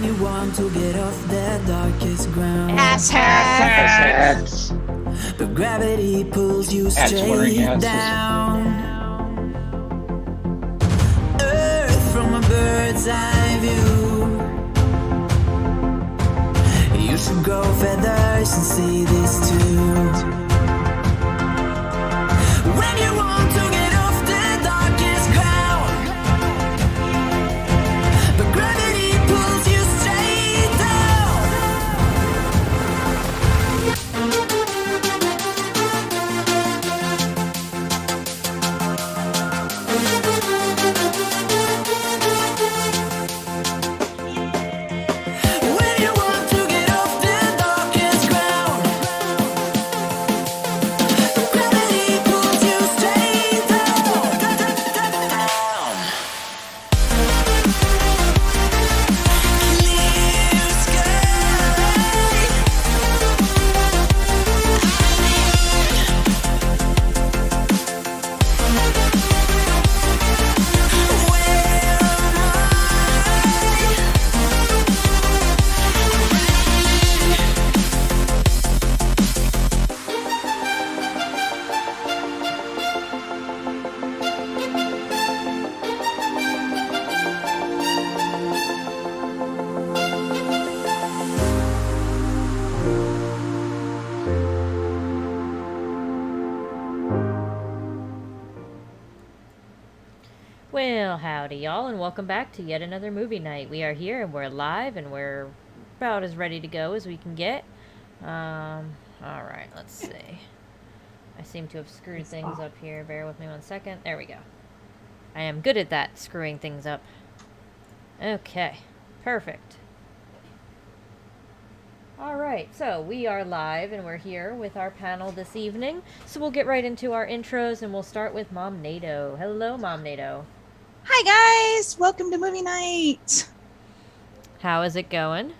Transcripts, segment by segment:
you want to get off that darkest ground. Assets. But gravity pulls you Hats wearing straight asses. down. Earth from a bird's eye view. You should grow feathers and see this too. When you want to get off the darkest ground, but gravity pulls you straight down. When you want to get off the darkest ground, but gravity pulls you straight down. Clear sky. Where am Well, howdy, y'all, and welcome back to yet another movie night. We are here, and we're live, and we're about as ready to go as we can get. Alright, let's see. I seem to have screwed things up here. Bear with me 1 second. There we go. I am good at that, screwing things up. Okay, perfect. Alright, so we are live, and we're here with our panel this evening. So we'll get right into our intros, and we'll start with Mom Nato. Hello, Mom Nato. Hi guys, welcome to movie night. How is it going?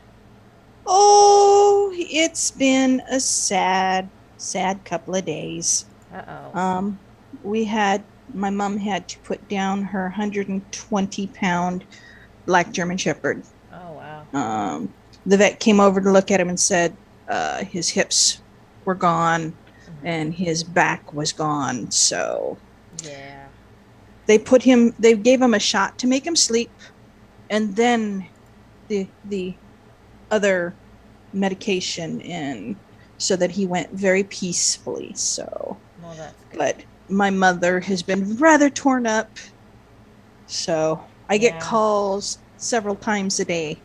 Oh, it's been a sad couple of days. Uh-oh. My mom had to put down her 120-pound black German Shepherd. Oh, wow. The vet came over to look at him and said his hips were gone and his back was gone. So Yeah. they gave him a shot to make him sleep, and then the other medication in so that he went very peacefully. So, Well, that's good. but my mother has been rather torn up. So I get Yeah. calls several times a day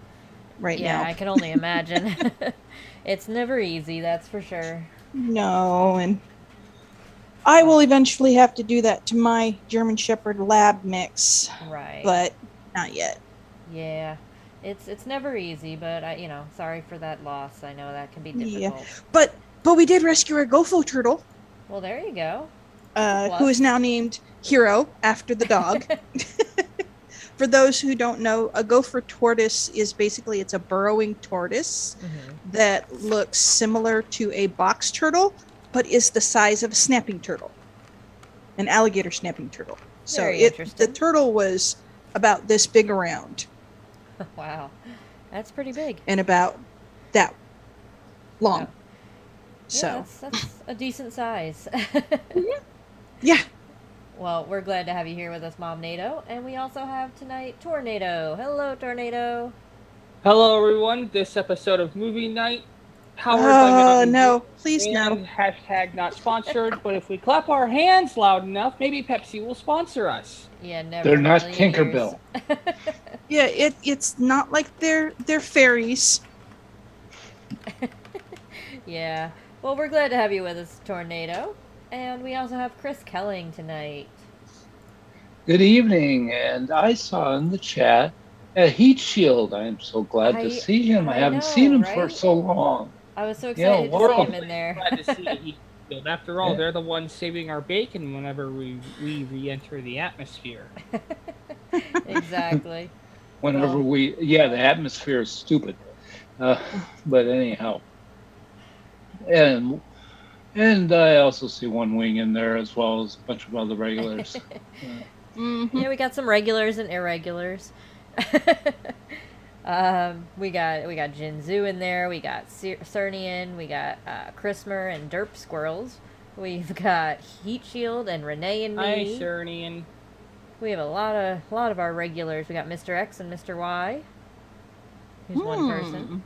right Yeah, now. I can only imagine. It's never easy, that's for sure. No, and I will eventually have to do that to my German Shepherd lab mix, Right. but not yet. Yeah. It's never easy, but sorry for that loss. I know that can be Yeah. difficult. But we did rescue a gopher turtle, Well, there you go. who is now named Hero after the dog. For those who don't know, a gopher tortoise is basically, it's a burrowing tortoise Mhm. that looks similar to a box turtle, but is the size of a snapping turtle, an alligator snapping turtle. So Very the interesting. turtle was about this big around Wow. That's pretty big. and about that long. Yeah. So Yeah, that's a decent size. yeah. Well, we're glad to have you here with us, Mom Nato. And we also have tonight Tornado. Hello, Tornado. Hello, everyone. This episode of Movie Night, powered by Mountain No, Dew please no. and hashtag not sponsored. But if we clap our hands loud enough, maybe Pepsi will sponsor us. Yeah, never. They're in a not million Tinkerbell. years. Yeah, it's not like they're fairies. Yeah. Well, we're glad to have you with us, Tornado. And we also have Chris Kelling tonight. Good evening, and I saw in the chat a heat shield. I am so glad to see him. I haven't know, seen him for right? so long. I was so Yeah, excited to see welcome. him in there. Glad to see a heat shield. After all, Yeah. they're the ones saving our bacon whenever we re-enter the atmosphere. Exactly. Whenever Well. the atmosphere is stupid. But anyhow, and I also see One Wing in there as well as a bunch of other regulars. Mm-hmm. Yeah, we got some regulars and irregulars. We got Jinzu in there. We got Cernian. We got Chrismer and Derp Squirrels. We've got Heat Shield and Renee and Hi, me. Cernian. We have a lot of our regulars. We got Mr. X and Mr. Y. Who's one person.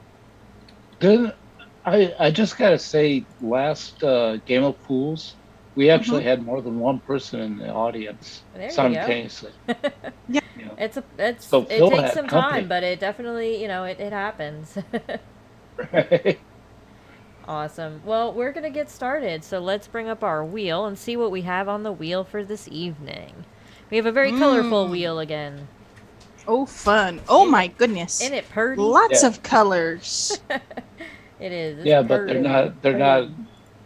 Then I just gotta say, last Game of Pools, we actually had more than one person in the audience There you go. simultaneously. Yeah. You know, It's So it Phil takes had some company. time, but it definitely it happens. right? Awesome. Well, we're gonna get started, so let's bring up our wheel and see what we have on the wheel for this evening. We have a very colorful wheel again. Oh, fun. Oh, Isn't my it- goodness. Isn't it purdy? Lots Yeah. of colors. It is. It's Yeah, but purdy. they're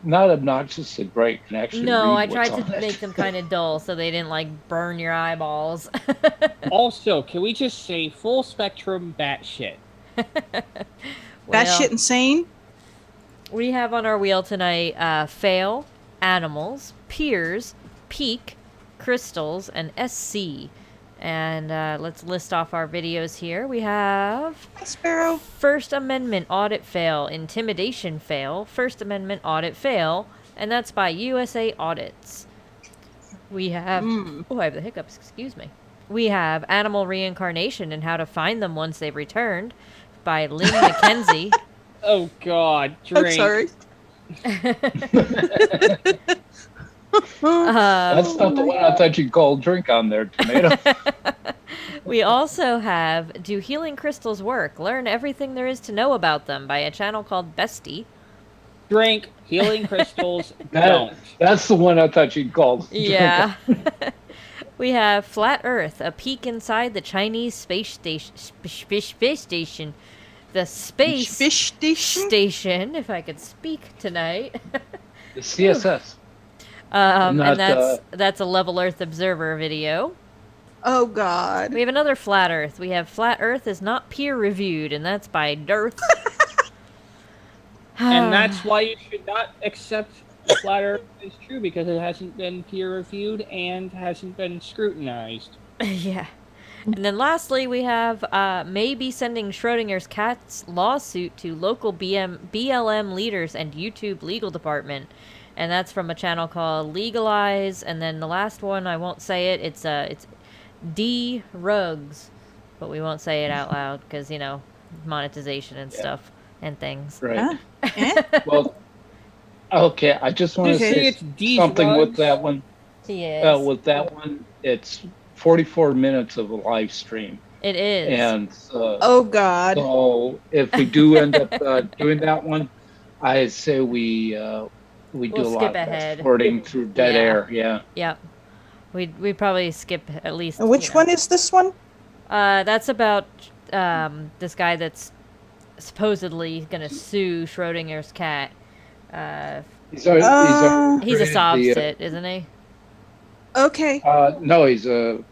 not obnoxiously bright. You can actually No, I read tried what's to on make it. them kind of dull so they didn't like burn your eyeballs. Also, can we just say full spectrum batshit? That shit insane. We have on our wheel tonight fail, animals, peers, peak, crystals, and SC. And let's list off our videos here. We have Hi, Sparrow. First Amendment audit fail, intimidation fail, First Amendment audit fail, and that's by USA Audits. We have oh, I have the hiccups, excuse me. We have animal reincarnation and how to find them once they've returned by Lynn McKenzie. Oh God, I'm drink. sorry. That's not the one I thought you'd call drink on there, Tomato. We also have Do Healing Crystals Work? Learn everything there is to know about them by a channel called Bestie. Drink. Healing crystals. Don't. That's the one I thought you'd call drink. Yeah. We have Flat Earth, a peek inside the Chinese space station. Space station. The space Fish station. station, if I could speak tonight. The CSS. And Not, that's a Level Earth Observer video. Oh, God. We have another Flat Earth. We have Flat Earth is not peer reviewed, and that's by Dearth. And that's why you should not accept flat Earth is true, because it hasn't been peer reviewed and hasn't been scrutinized. Yeah. And then lastly, we have maybe sending Schrodinger's cat's lawsuit to local BLM leaders and YouTube legal department. And that's from a channel called Legalize. And then the last one, I won't say it. It's D Rugs, but we won't say it out loud because monetization and stuff and things. Right. Eh? Well, okay. I just want to Just say say it's D's something with Rugs. that one. Yes, With that one, it's 44 minutes of a live stream, it is. and Oh, God. so if we do end up doing that one, I say we do We'll a lot skip of ahead. exporting through dead Yeah. air. Yeah. Yep. We'd probably skip at least. And which one is this one? That's about this guy that's supposedly gonna sue Schrodinger's cat. He's a He's a Sobsit, isn't he? Okay. no, he's a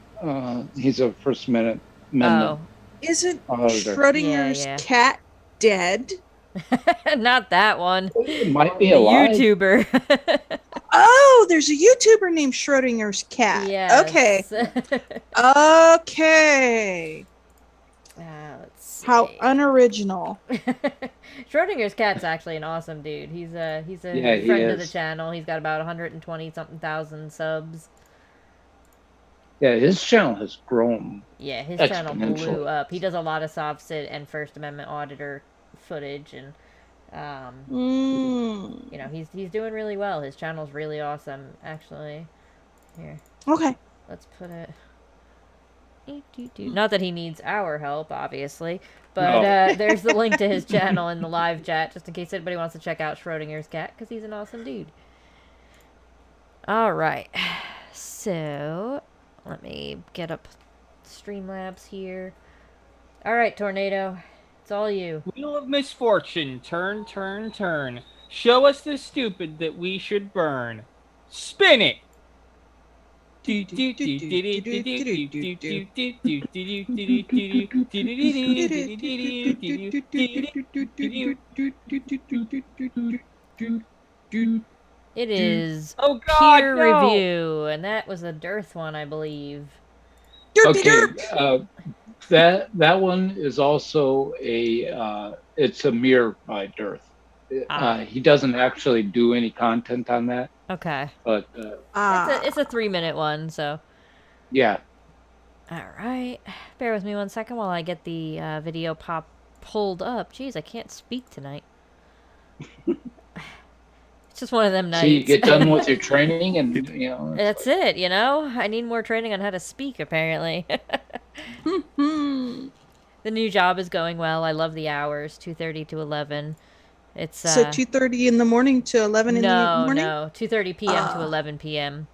First Amendment. Oh, Isn't Auditor. Schrodinger's Yeah. cat dead? not that one. It might be The alive. YouTuber. Oh, there's a YouTuber named Schrodinger's cat. Yes. Okay. Okay. Let's see. How unoriginal. Schrodinger's cat's actually an awesome dude. He's a Yeah, he friend of the is. channel. He's got about 120 something thousand subs. Yeah, his channel has grown. Yeah, his channel blew Exponential. up. He does a lot of Sobsit and First Amendment auditor footage, and he's doing really well. His channel's really awesome, actually. Here, Okay. let's put it. Not that he needs our help, obviously, but No. there's the link to his channel in the live chat, just in case anybody wants to check out Schrodinger's cat, because he's an awesome dude. All right, so let me get up Streamlabs here. All right, Tornado, it's all you. Wheel of misfortune, turn, turn, turn. Show us the stupid that we should burn. Spin it! It is Oh God, peer no! review, and that was a Dearth one, I believe. Derpy Okay. derp. That one is also it's a mirror by Dearth. Ah, He doesn't actually do any content on that, okay. but It's a 3-minute one, so. yeah. All right. Bear with me one second while I get the video pulled up. Jeez, I can't speak tonight. It's just one of them So you nights. get done with your training, and it's That's like, it, you know? I need more training on how to speak, apparently. Hmm. The new job is going well. I love the hours, 2:30 to 11. It's, So 2:30 in the morning to 11 in the no, morning? no, 2:30 p.m. to Uh, 11 p.m.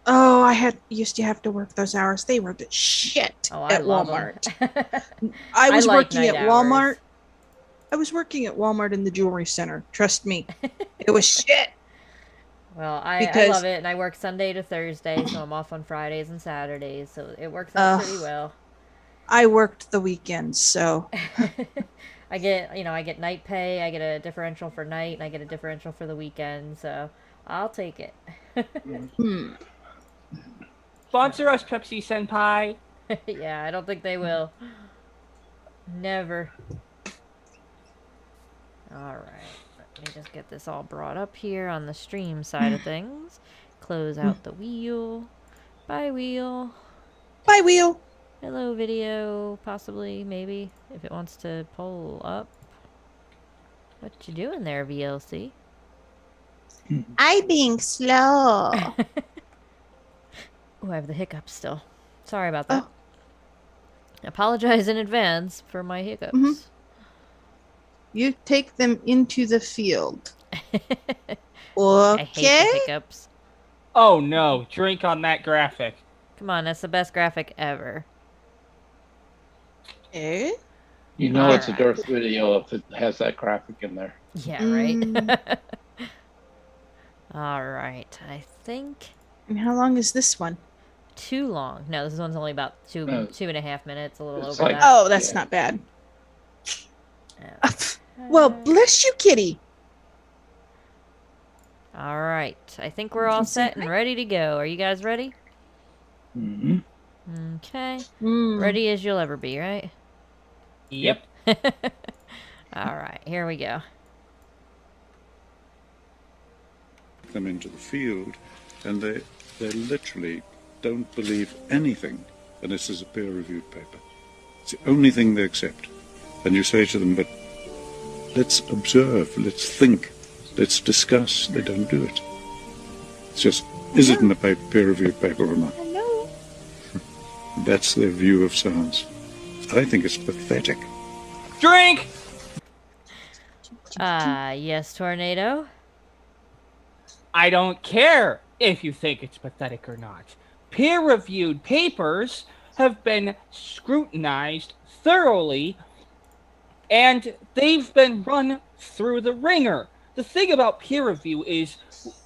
oh, I used to have to work those hours. They were the shit Oh, I at love them. Walmart. I I was like working night at hours. Walmart. I was working at Walmart in the jewelry center. Trust me, it was shit Well, I love because it, and I work Sunday to Thursday, so I'm off on Fridays and Saturdays, so it works out uh, pretty well. I worked the weekends. So I get night pay, I get a differential for night, and I get a differential for the weekend, so I'll take it. hmm. Sponsor us, Pepsi Senpai. Yeah, I don't think they will. Never. Alright, let me just get this all brought up here on the stream side of things. Close out the wheel. Bye, wheel. Bye, wheel. Hello, video, possibly, maybe, if it wants to pull up. What you doing there, VLC? I being slow. Oh, I have the hiccups still. Sorry about that. Oh. Apologize in advance for my hiccups. Mhm. You take them into the field. I hate Okay. the hiccups. Oh no, drink on that graphic. Come on, that's the best graphic ever. Eh? you know it's a Alright. Dearth video if it has that graphic in there. Yeah, right? Mm. Alright, I think And how long is this one? too long. No, this one's only about two No. 2.5 minutes, a little It's over like- that. Oh, that's Yeah. not bad. Yeah. Well, bless you, kitty. Alright, I think we're all set and ready to go. Are you guys ready? Hmm. Okay. Mm. Ready as you'll ever be, right? Yep. Alright, here we go. them into the field, and they literally don't believe anything unless it's a peer-reviewed paper. It's the only thing they accept. And you say to them, but let's observe, let's think, let's discuss. They don't do it. It's just, is it in a peer-reviewed paper or not? Hello. That's their view of science. I think it's pathetic. Drink! Yes, Tornado. I don't care if you think it's pathetic or not. Peer-reviewed papers have been scrutinized thoroughly, and they've been run through the ringer. The thing about peer review is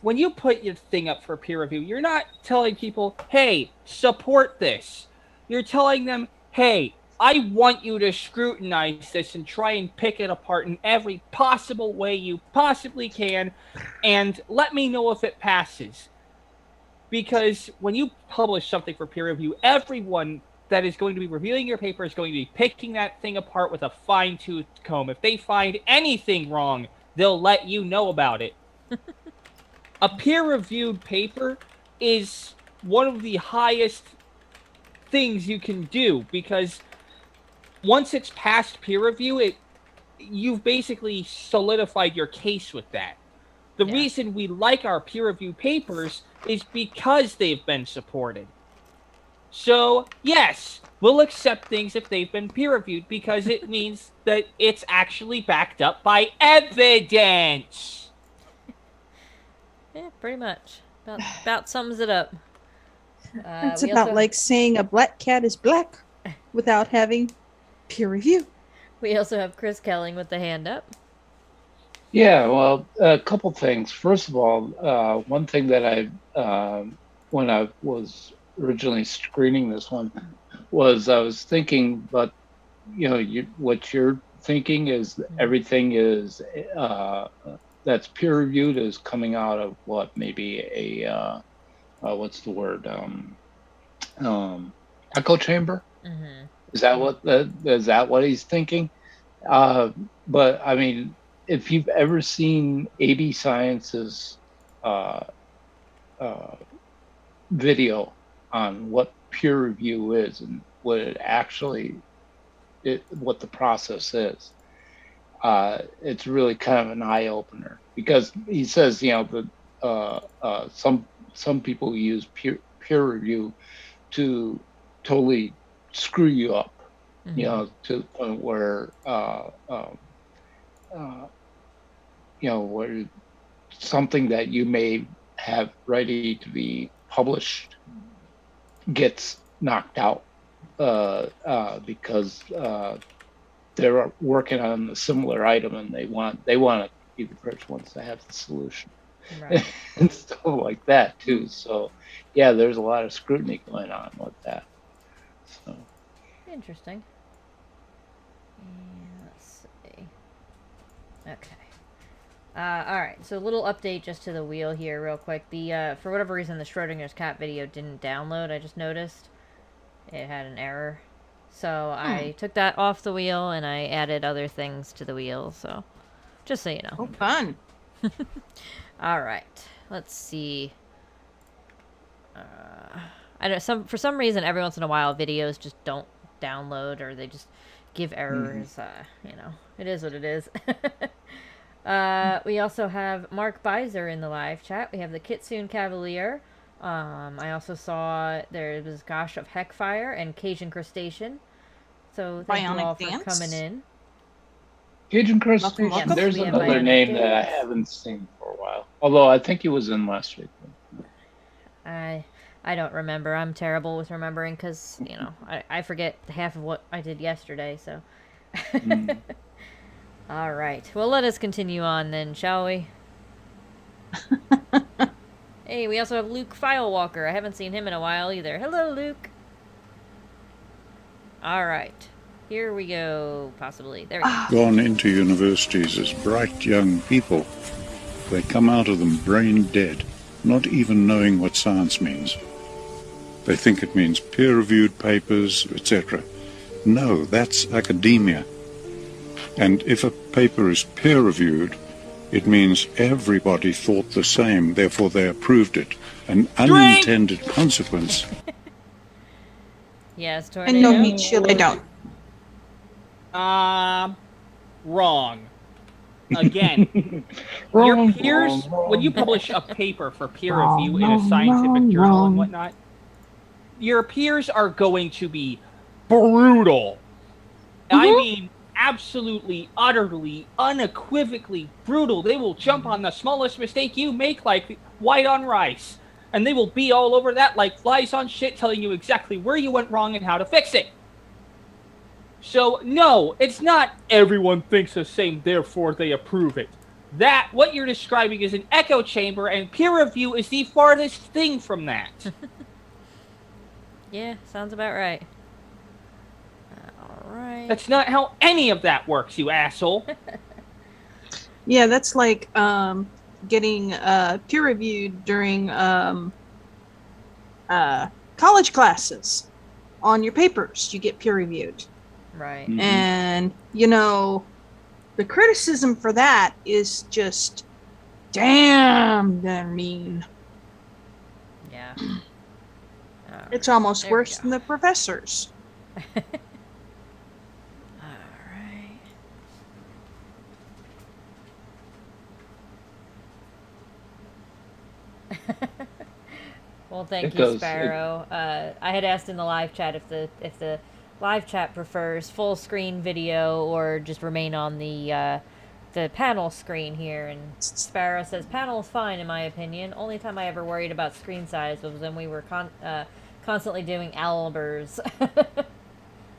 when you put your thing up for peer review, you're not telling people, hey, support this. You're telling them, hey, I want you to scrutinize this and try and pick it apart in every possible way you possibly can, and let me know if it passes. Because when you publish something for peer review, everyone that is going to be reviewing your paper is going to be picking that thing apart with a fine-tooth comb. If they find anything wrong, they'll let you know about it. A peer-reviewed paper is one of the highest things you can do, because once it's past peer review, you've basically solidified your case with that. The reason we like our peer-reviewed papers is because they've been supported. So, yes, we'll accept things if they've been peer-reviewed because it means that it's actually backed up by evidence. Yeah, pretty much. About sums it up. It's we about also- like saying a black cat is black without having peer review. We also have Chris Kelling with the hand up. Yeah, well, a couple things. First of all, one thing that when I was originally screening this one, was I was thinking, but what you're thinking is everything is that's peer reviewed is coming out of what, maybe what's the word, echo chamber. Mm-hmm. Is that what he's thinking? Uh, but I mean, if you've ever seen AB Science's uh, uh, video on what peer review is and what it actually what the process is, it's really kind of an eye opener because he says, that some people use peer review to totally screw you up, Mm-hmm. to the point where uh, where something that you may have ready to be published gets knocked out because they're working on a similar item and they want to be the first ones to have the solution Right. and stuff like that too. So yeah, there's a lot of scrutiny going on with that. So Interesting. And let's see. Okay. All right. So a little update just to the wheel here, real quick. The for whatever reason, the Schrodinger's cat video didn't download. I just noticed it had an error. So I took that off the wheel and I added other things to the wheel. So just so you know. Oh, fun. All right. Let's see. I know for some reason every once in a while videos just don't download or they just give errors. It is what it is. We also have Mark Beiser in the live chat. We have the Kitsune Cavalier. I also saw there was Gosh of Heckfire and Cajun Crustacean. So thank you Bionic all for Dance? coming in. Cajun Crustacean, welcome. there's We have another Bionic name that I Dance. haven't seen for a while. Although I think he was in last week. I don't remember. I'm terrible with remembering because I forget half of what I did yesterday. So. Mm. All right. Well, let us continue on then, shall we? Hey, we also have Luke Filewalker. I haven't seen him in a while either. Hello, Luke. All right. Here we go, possibly. There we go. Gone into universities as bright young people. They come out of them brain dead, not even knowing what science means. They think it means peer-reviewed papers, etc. No, that's academia. And if a paper is peer-reviewed, it means everybody thought the same, therefore they approved it. An unintended consequence. Yes, And Tornado. no meat shield, I don't. Wrong. Again, your peers, when you publish a paper for peer review in a scientific journal and whatnot, your peers are going to be brutal. I mean, absolutely, utterly, unequivocally brutal. They will jump on the smallest mistake you make, like white on rice. And they will be all over that like flies on shit, telling you exactly where you went wrong and how to fix it. So, no, it's not everyone thinks the same, therefore they approve it. That, what you're describing is an echo chamber, and peer review is the farthest thing from that. Yeah, sounds about right. All right. That's not how any of that works, you asshole. Yeah, that's like getting peer reviewed during college classes. On your papers, you get peer reviewed. Right. Mhm. And, the criticism for that is just damn mean. Yeah. It's almost There we worse go. than the professors. All right. Well, thank It you, goes- Sparrow. I had asked in the live chat if the live chat prefers full screen video or just remain on the panel screen here, and Sparrow says panel is fine in my opinion. Only time I ever worried about screen size was when we were constantly doing Albers.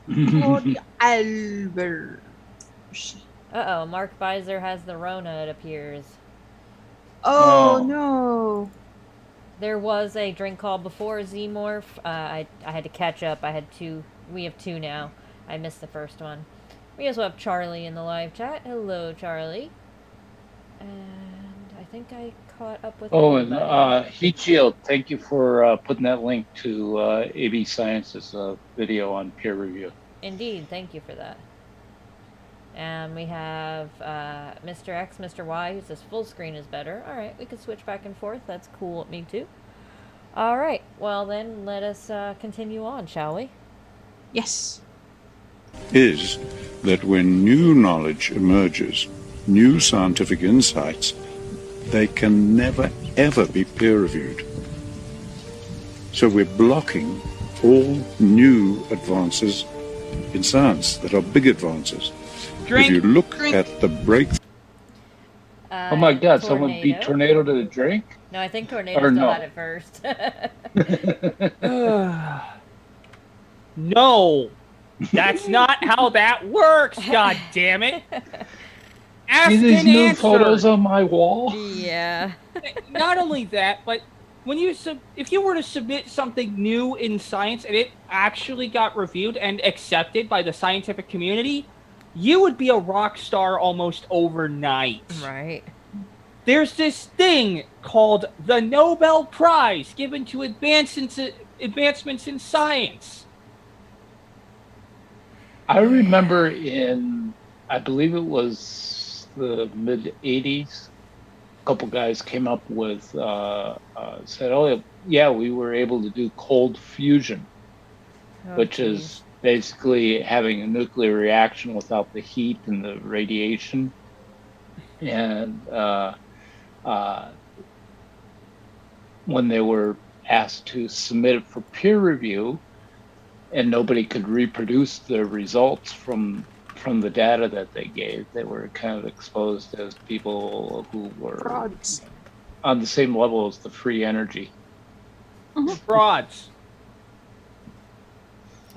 Oh, the Albers. Uh-oh, Mark Beiser has the Rona, it appears. Oh, Oh. no. There was a drink call before Zmorph. I had to catch up. We have two now. I missed the first one. We also have Charlie in the live chat. Hello, Charlie. And I think I caught up with Oh, and everybody. Heat Shield, thank you for putting that link to AB Science's video on peer review. Indeed, thank you for that. And we have Mr. X, Mr. Y, who says full screen is better. All right, we can switch back and forth. That's cool with me too. All right, well then, let us continue on, shall we? Yes. Is that when new knowledge emerges, new scientific insights, they can never, ever be peer-reviewed. So we're blocking all new advances in science that are big advances. Drink. If you look Drink. at the breakthrough, Oh my God! Someone beat Tornado to the drink? No, I think Tornado Or still no? had it first. No, that's not how that works. God damn it! Ask See these and new answer. photos on my wall? Yeah. Not only that, but when if you were to submit something new in science and it actually got reviewed and accepted by the scientific community, you would be a rock star almost overnight. Right. There's this thing called the Nobel Prize given to advancements in science. I remember I believe it was the mid 80s, a couple guys came up with, said, oh, yeah, we were able to do cold fusion, which is basically having a nuclear reaction without the heat and the radiation. And when they were asked to submit it for peer review, and nobody could reproduce the results from the data that they gave, they were kind of exposed as people who were Frauds. on the same level as the free energy. Frauds.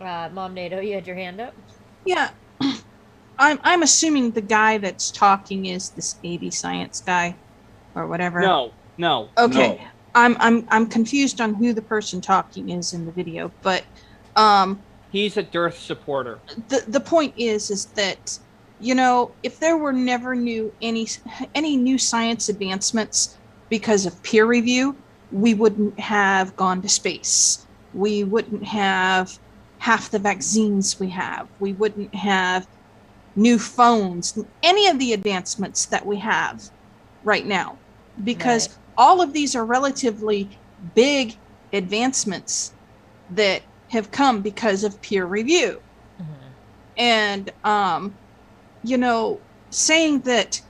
Mom NATO, you had your hand up? Yeah. I'm assuming the guy that's talking is this 80 science guy or whatever. No. Okay. No. I'm confused on who the person talking is in the video, but He's a dearth supporter. the point is that, you know, if there were never any new science advancements because of peer review, we wouldn't have gone to space. We wouldn't have half the vaccines we have. We wouldn't have new phones, any of the advancements that we have right now, because Right. all of these are relatively big advancements that have come because of peer review. And you know, saying that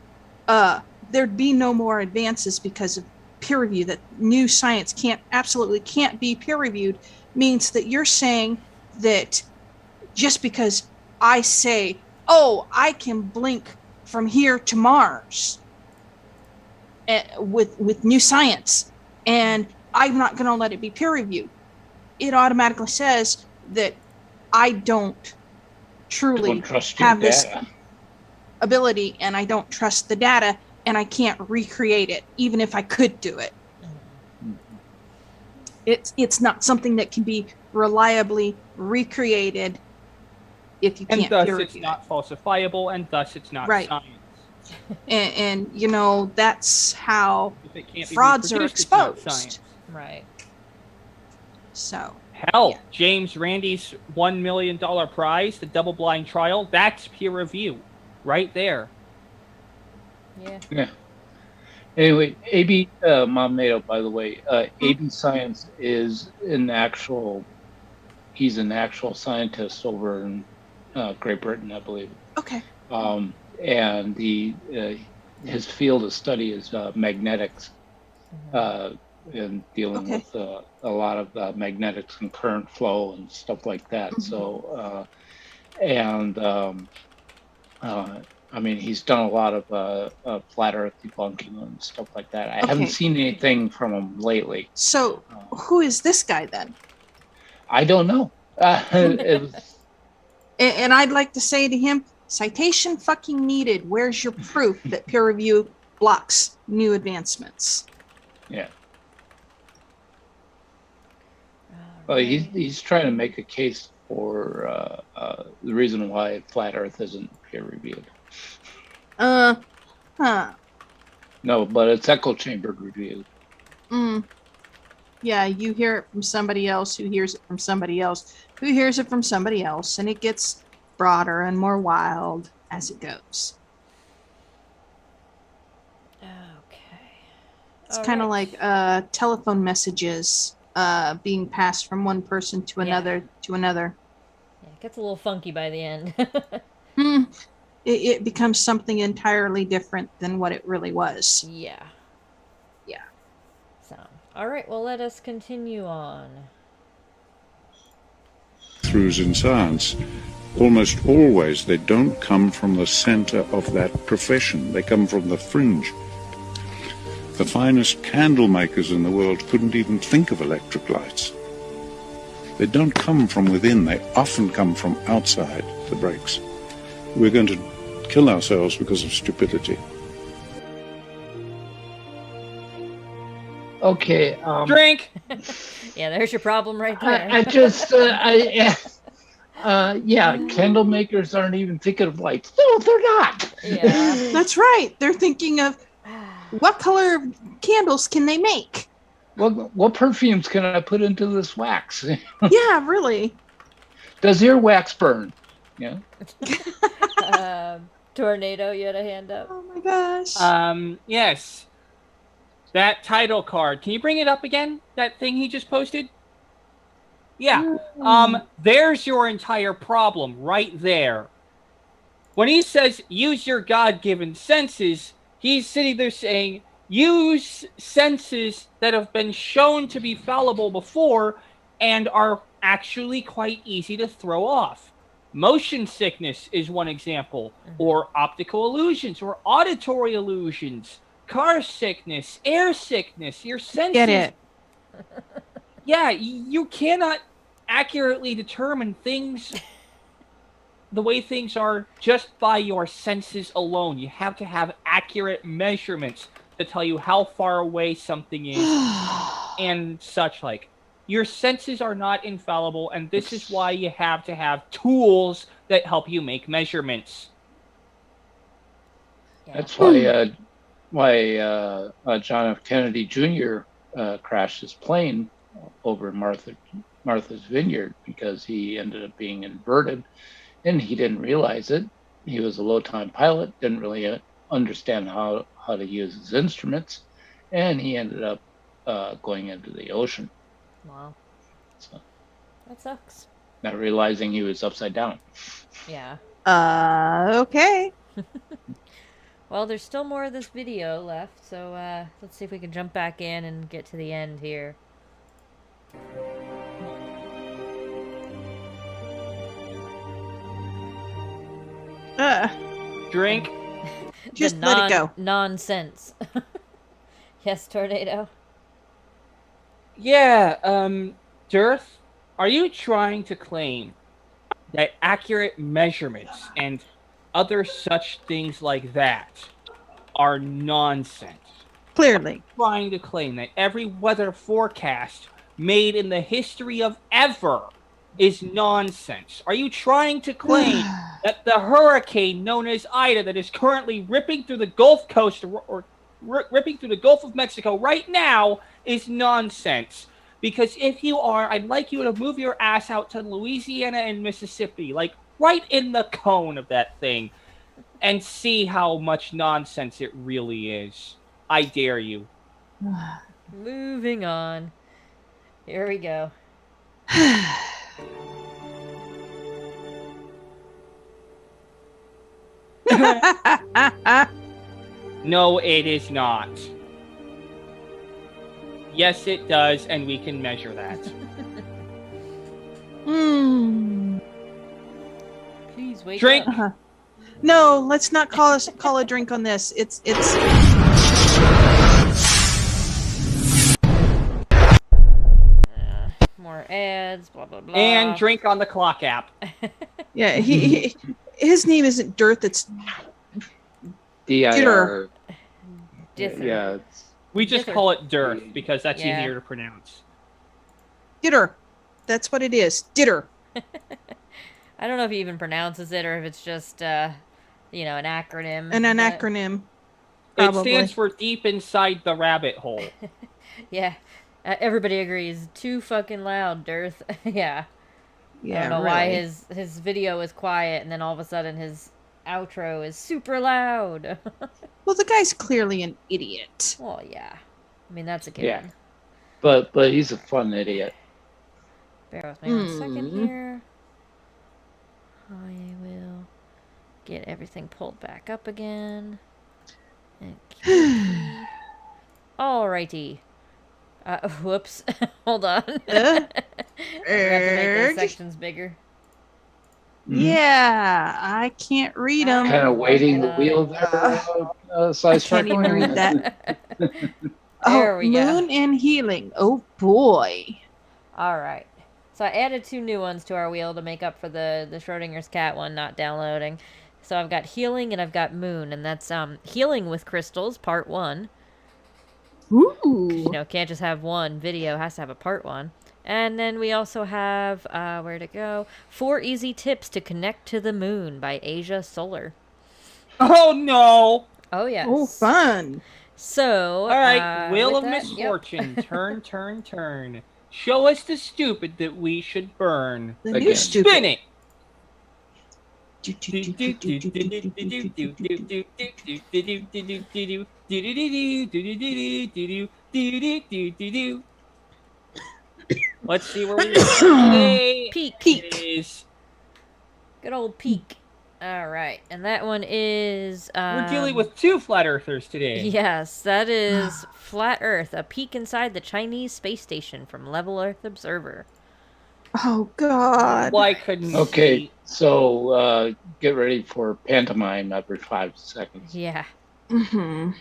there'd be no more advances because of peer review, that new science absolutely can't be peer reviewed, means that you're saying that just because I say, oh, I can blink from here to Mars with new science, and I'm not going to let it be peer reviewed, it automatically says that I don't truly Don't trust your have this data. ability, and I don't trust the data, and I can't recreate it even if I could do it. It's not something that can be reliably recreated if you And can't thus peer it's review not falsifiable, and thus it's not Right. science. and you know, that's how If it can't be frauds are reproduced, it's not exposed. science. Right. So Hell, Yeah. James Randi's $1 million prize, the double-blind trial, that's peer review. Right there. Yeah. Yeah. Anyway, AB Mom NATO, by the way, AB Science is he's an actual scientist over in Great Britain, I believe. okay. And his field of study is magnetics, and dealing Okay. with a lot of magnetics and current flow and stuff like that. Mhm. So, I mean, he's done a lot of flat Earth debunking and stuff like that. I haven't Okay. seen anything from him lately. So who is this guy then? I don't know. It was- And I'd like to say to him, citation fucking needed. Where's your proof that peer review blocks new advancements? yeah. Well, he's trying to make a case for the reason why flat Earth isn't peer reviewed. Huh. No, but it's echo chamber reviewed. Mm. Yeah, you hear it from somebody else who hears it from somebody else who hears it from somebody else, and it gets broader and more wild as it goes. Okay. It's All kind of right. like telephone messages being passed from one person to Yeah. another to another. Yeah, it gets a little funky by the end. Hmm. It becomes something entirely different than what it really was. Yeah. Yeah. So, all right. Well, let us continue on. Breakthroughs in science, almost always they don't come from the center of that profession. They come from the fringe. The finest candle makers in the world couldn't even think of electric lights. They don't come from within. They often come from outside the breaks. We're going to kill ourselves because of stupidity. Okay. Drink. Yeah, there's your problem right there. I just, yeah, candle makers aren't even thinking of lights. No, they're not. Yeah. That's right. They're thinking of what color candles can they make? What perfumes can I put into this wax? Yeah, really. Does your wax burn? Yeah. Tornado, you had a hand up. Oh my gosh. Yes. That title card. Can you bring it up again? That thing he just posted? Yeah. There's your entire problem right there. When he says use your God-given senses, he's sitting there saying use senses that have been shown to be fallible before and are actually quite easy to throw off. Motion sickness is one example, or optical illusions, or auditory illusions, car sickness, air sickness, your senses. Get it. Yeah, you cannot accurately determine things the way things are just by your senses alone. You have to have accurate measurements to tell you how far away something is and such like. Your senses are not infallible, and this is why you have to have tools that help you make measurements. Yeah. That's why John F. Kennedy Jr. Crashed his plane over Martha's Vineyard, because he ended up being inverted, and he didn't realize it. He was a low-time pilot, didn't really understand how to use his instruments, and he ended up going into the ocean. Wow. So, That sucks. not realizing he was upside down. Yeah. Okay. Well, there's still more of this video left, so let's see if we can jump back in and get to the end here. Drink. Just let it go. Nonsense. Yes, Tornado. Yeah, Dearth, are you trying to claim that accurate measurements and other such things like that are nonsense? Clearly. Trying to claim that every weather forecast made in the history of ever is nonsense? Are you trying to claim that the hurricane known as Ida that is currently ripping through the Gulf Coast or ripping through the Gulf of Mexico right now is nonsense? Because if you are, I'd like you to move your ass out to Louisiana and Mississippi, like right in the cone of that thing, and see how much nonsense it really is. I dare you. Moving on. Here we go. No, it is not. Yes, it does, and we can measure that. Please wake Drink. up. No, let's not call a drink on this. It's More ads, blah blah blah. And drink on the clock app. yeah. His name isn't Dirt. It's DIR. Dither. Yeah. We just Dither. call it Dearth because that's Yeah. easier to pronounce. Ditter. That's what it is. Ditter. I don't know if he even pronounces it or if it's just an acronym. An but- acronym. It Probably. stands for Deep Inside the Rabbit Hole. Yeah. Everybody agrees. Too fucking loud, Dearth. Yeah. Yeah, I don't know really. why his video is quiet and then all of a sudden his outro is super loud. Well, the guy's clearly an idiot. Well, yeah. I mean, that's a Yeah. given. But he's a fun idiot. Bear with me 1 second Hmm. here. I will get everything pulled back up again. Okay. Alrighty. Whoops. Hold on. I forgot to make those Erg. sections bigger. Yeah, I can't read them. Kind of waiting the Working wheel on there, Size can't even Striker. read that. There Oh, we go. moon and healing. Oh boy. Alright. So I added 2 new ones to our wheel to make up for the Schrodinger's cat one not downloading. So I've got healing and I've got moon, and that's healing with crystals, part 1. Ooh. You know, can't just have one video, has to have a part 1. And then we also have, where to go? 4 easy tips to connect to the moon by Asia Solar. Oh no! Oh, yes. Oh, fun. So, All right, Wheel with of that, Misfortune. Turn, turn, turn. Show us the stupid that we should burn. The Again. new stupid. Spin it. Let's see where we are today. Peak. Is Good old peak. Alright, and that one is... we're dealing with 2 flat earthers today. Yes, that is Flat Earth, a peek inside the Chinese space station from Level Earth Observer. Oh God. Why couldn't Okay, we- so get ready for pantomime every 5 seconds. Yeah. Mm-hmm.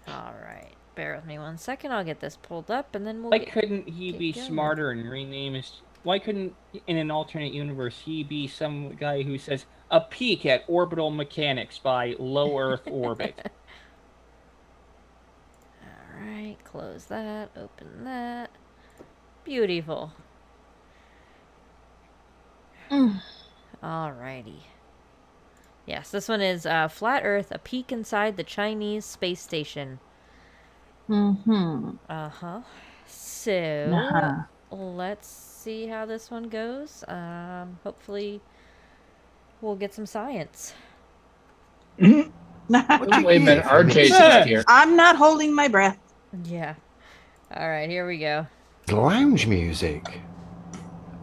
Alright, bear with me 1 second, I'll get this pulled up and then we'll... Why get- couldn't he get be going. smarter and rename his? Why couldn't, in an alternate universe, he be some guy who says a peek at orbital mechanics by low Earth orbit? Alright, close that, open that. Beautiful. Mm. Alrighty. Yes, this one is Flat Earth, a peek inside the Chinese space station. Mm-hmm. Uh-huh. So, Uh-huh. let's see how this one goes. Hopefully we'll get some science. Wait a minute, RJ's just here. I'm not holding my breath. Yeah. Alright, here we go. Lounge music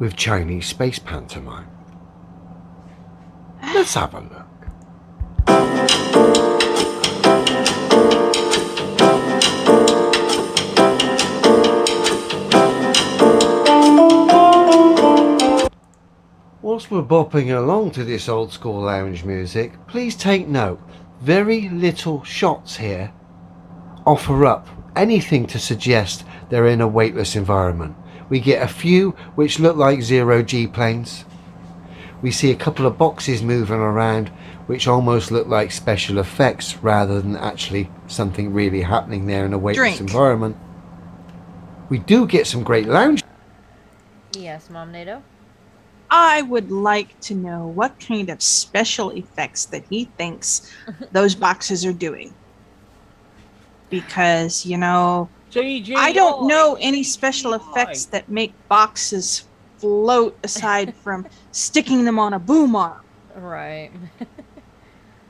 with Chinese space pantomime. Let's have a look. Whilst we're bopping along to this old school lounge music, please take note, very little shots here offer up anything to suggest they're in a weightless environment. We get a few which look like zero-G planes. We see a couple of boxes moving around which almost look like special effects rather than actually something really happening there in a weightless Drink. environment. We do get some great lounge. Yes, Mom NATO? I would like to know what kind of special effects that he thinks those boxes are doing. Because, you know, I don't know any special effects that make boxes float aside from sticking them on a boom arm. Right.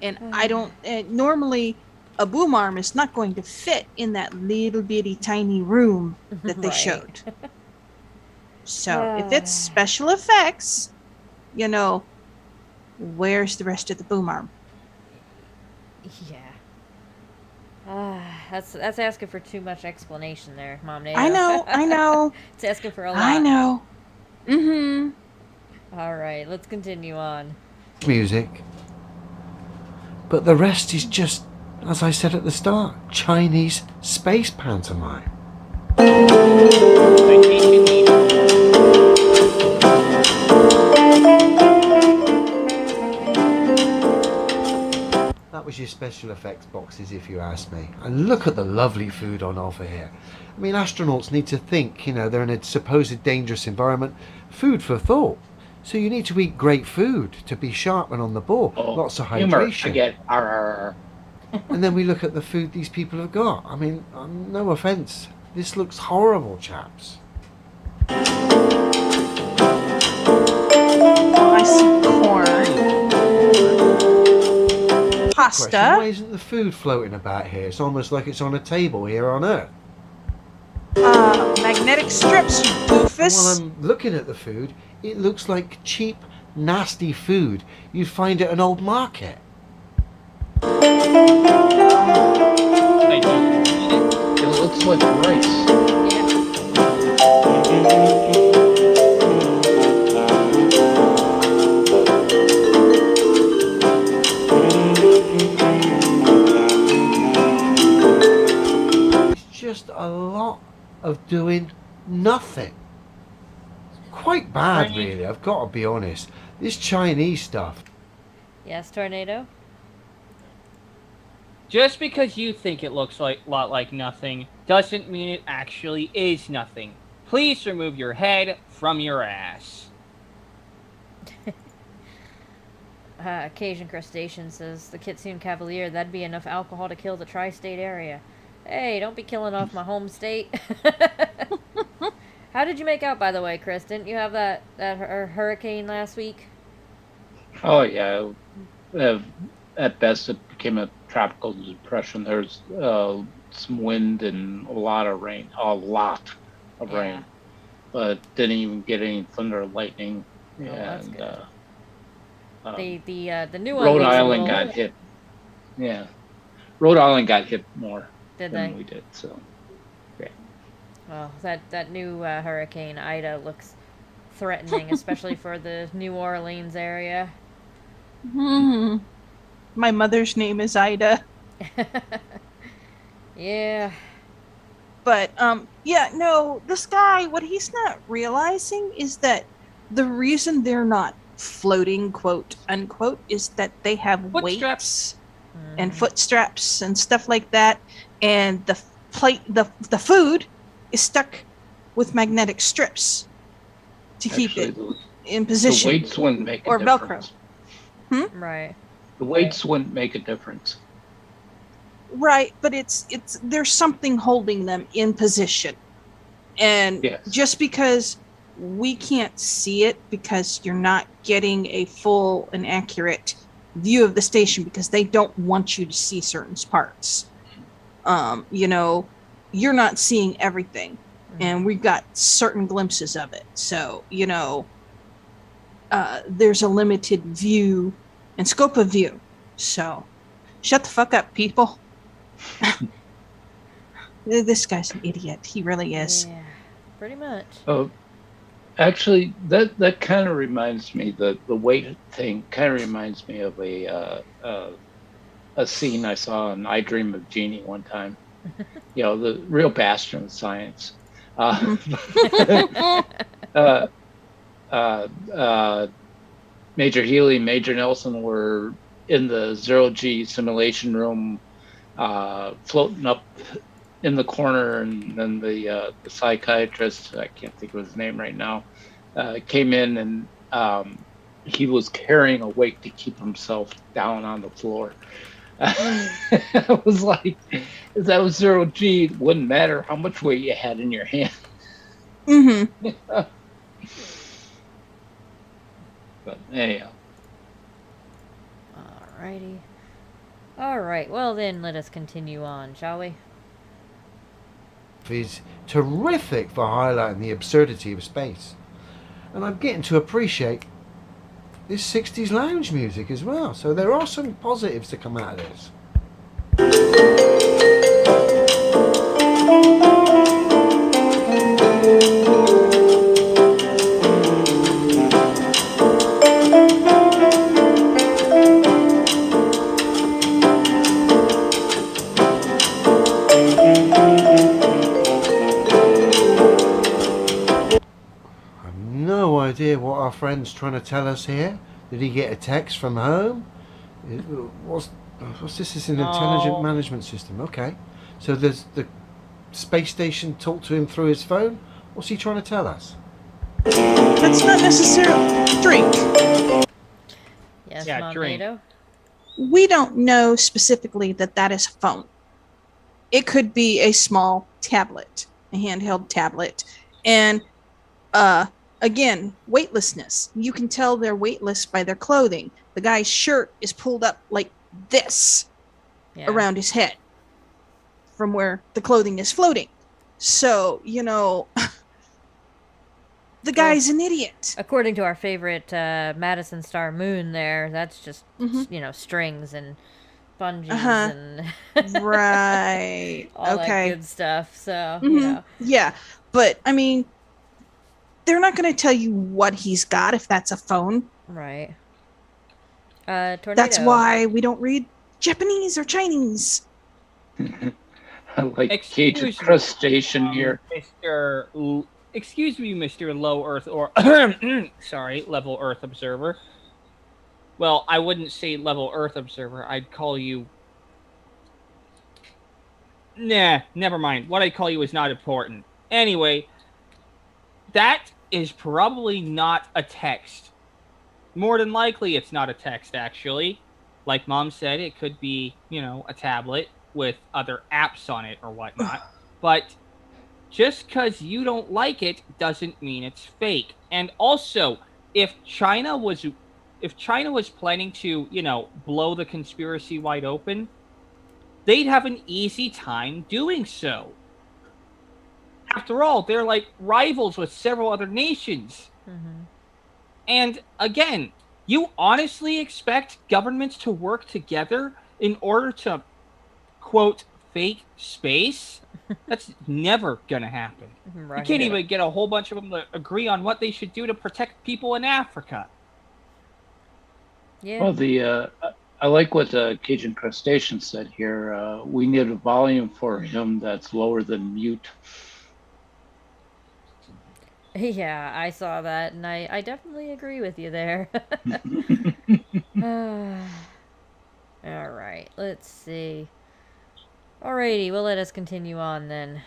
And I don't, normally a boom arm is not going to fit in that little bitty tiny room that they Right. showed. So if it's special effects, you know, where's the rest of the boom arm? Yeah. That's asking for too much explanation there, Mom NATO. I know. It's asking for a lot. I know. Mm-hmm. Alright, let's continue on. music. But the rest is just, as I said at the start, Chinese space pantomime. That was your special effects boxes, if you ask me. And look at the lovely food on offer here. I mean, astronauts need to think, you know, they're in a supposed dangerous environment. Food for thought. So you need to eat great food to be sharp and on the ball. Lots of Humor hydration. again. Arr. And then we look at the food these people have got. I mean, no offense, This looks horrible, chaps. Oh, I see corn. Question, why Pasta. isn't the food floating about here? It's almost like it's on a table here on Earth. Magnetic strips, you And while doofus. I'm looking at the food, it looks like cheap, nasty food you'd find at an old market. I don't read it. It looks like rice. Yeah. It's just a lot of doing nothing. Quite bad, Right. really, I've got to be honest. This Chinese stuff. Yes, Tornado? Just because you think it looks like a lot like nothing doesn't mean it actually is nothing. Please remove your head from your ass. Cajun Crustacean says, the Kitsune Cavalier, that'd be enough alcohol to kill the tri-state area. Hey, don't be killing off my home state. How did you make out, by the way, Chris? Didn't you have that hurricane last week? Oh yeah. At best, it became a tropical depression. There's some wind and a lot of rain. A lot of Yeah. rain, but didn't even get any thunder or lightning. Oh, that's And good. The new one Rhode looks a Island little- got hit. Yeah, Rhode Island got hit more Did than they? we did. So Well, that new Hurricane Ida looks threatening, especially for the New Orleans area. Hmm. My mother's name is Ida. Yeah. But yeah, no, this guy, what he's not realizing is that the reason they're not floating, quote unquote, is that they have Foot weights straps. and foot straps and stuff like that, and the plate, the food is stuck with magnetic strips to keep actually, it in the position. weights wouldn't make a Or difference. Right. The weights wouldn't make a difference. Right, but it's there's something holding them in position. And Yes. just because we can't see it because you're not getting a full and accurate view of the station because they don't want you to see certain parts. You know, you're not seeing everything and we've got certain glimpses of it. So, you know, there's a limited view and scope of view. So, shut the fuck up, people. This guy's an idiot. He really is. Yeah. Pretty much. Oh, actually, that kind of reminds me, the weight thing kind of reminds me of a scene I saw in I Dream of Jeannie one time. You know, the real bastion of science. Major Healy, Major Nelson were in the zero G simulation room, floating up in the corner, and then the psychiatrist, I can't think of his name right now, came in and he was carrying a weight to keep himself down on the floor. It was like, if that was zero G, it wouldn't matter how much weight you had in your hand. Mm-hmm. But anyhow. Alrighty. Alright, well then let us continue on, shall we? Is terrific for highlighting the absurdity of space. And I'm getting to appreciate this 60s lounge music as well. So there are some positives to come out of this. I've no idea what our friend's trying to tell us here. Did he get a text from home? What's this? Is an intelligent No. management system. Okay. So there's the space station talked to him through his phone? What's he trying to tell us? That's not necessarily drink. Yes, Yeah, Mom drink. Nato? We don't know specifically that that is a phone. It could be a small tablet. a handheld tablet. And again, weightlessness. You can tell they're weightless by their clothing. The guy's shirt is pulled up like this Yeah. around his head from where the clothing is floating. So, the guy's an idiot. According to our favorite Madison Star Moon there, that's just, Mhm. strings and bungees Uh-huh. and Right. all Okay. that good stuff. So, Mhm. Yeah. But, I mean, they're not going to tell you what he's got if that's a phone. right. Tornado. That's why we don't read Japanese or Chinese. Like Excuse Cajun me, crustacean here. Excuse me, Mr. Low Earth or sorry, Level Earth Observer. Well, I wouldn't say Level Earth Observer. I'd call you. Nah, never mind. What I call you is not important. Anyway, that is probably not a text. More than likely, it's not a text, actually. Like Mom said, it could be, a tablet with other apps on it or whatnot. But just because you don't like it doesn't mean it's fake. And also, if China was planning to, blow the conspiracy wide open, they'd have an easy time doing so. After all, they're like rivals with several other nations. Mm-hmm. And again, you honestly expect governments to work together in order to, quote, fake space? That's never gonna happen. Right. You can't even get a whole bunch of them to agree on what they should do to protect people in Africa. Yeah. Well, I like what Cajun crustacean said here. We need a volume for him that's lower than mute. Yeah, I saw that, and I definitely agree with you there. All right, let's see. Alrighty, well, let us continue on then.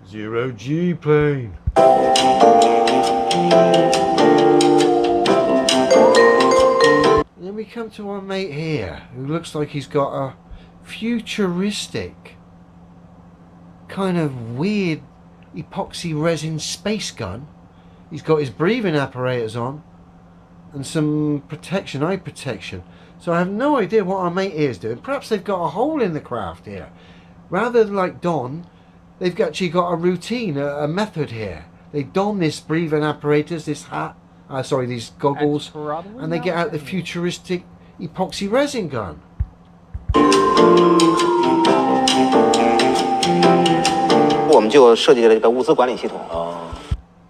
Zero G plane. Then we come to our mate here, who looks like he's got a futuristic, kind of weird epoxy resin space gun. He's got his breathing apparatus on and some protection, eye protection. So I have no idea what our mate here is doing. Perhaps they've got a hole in the craft here. Rather than like Don, they've actually got a routine, a method here. They don this breathing apparatus, this hat, these goggles, and they get out the futuristic epoxy resin gun.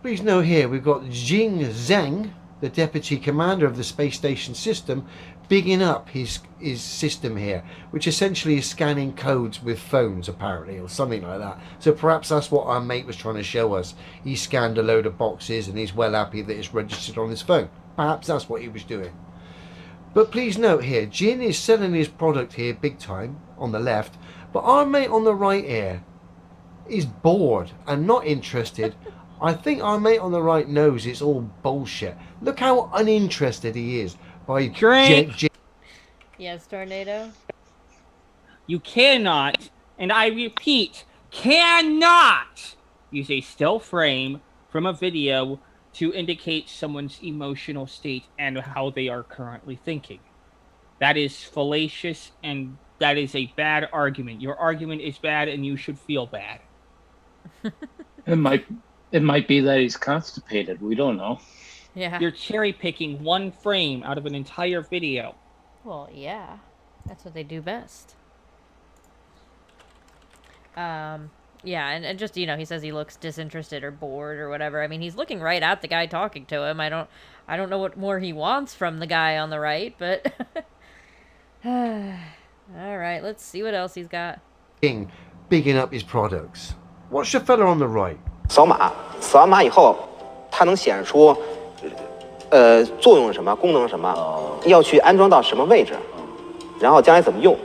Please note here we've got Jing Zheng, the deputy commander of the space station system, bigging up his system here, which essentially is scanning codes with phones apparently, or something like that. So perhaps that's what our mate was trying to show us. He scanned a load of boxes and he's well happy that it's registered on his phone. Perhaps that's what he was doing. But please note here, Jin is selling his product here big time on the left, but our mate on the right here is bored and not interested. I think our mate on the right knows it's all bullshit. Look how uninterested he is by Drink. Yes, Tornado? You cannot, and I repeat, cannot use a still frame from a video to indicate someone's emotional state and how they are currently thinking. That is fallacious, and that is a bad argument. Your argument is bad, and you should feel bad. It might be that he's constipated. We don't know. Yeah. You're cherry picking one frame out of an entire video. Well, yeah. That's what they do best. Yeah, and just, he says he looks disinterested or bored or whatever. I mean, he's looking right at the guy talking to him. I don't know what more he wants from the guy on the right, but all right, let's see what else he's got. Bigging up his products. What's your fella on the right? 扫码以后，它能显示出，作用是什么，功能是什么，要去安装到什么位置，然后将来怎么用，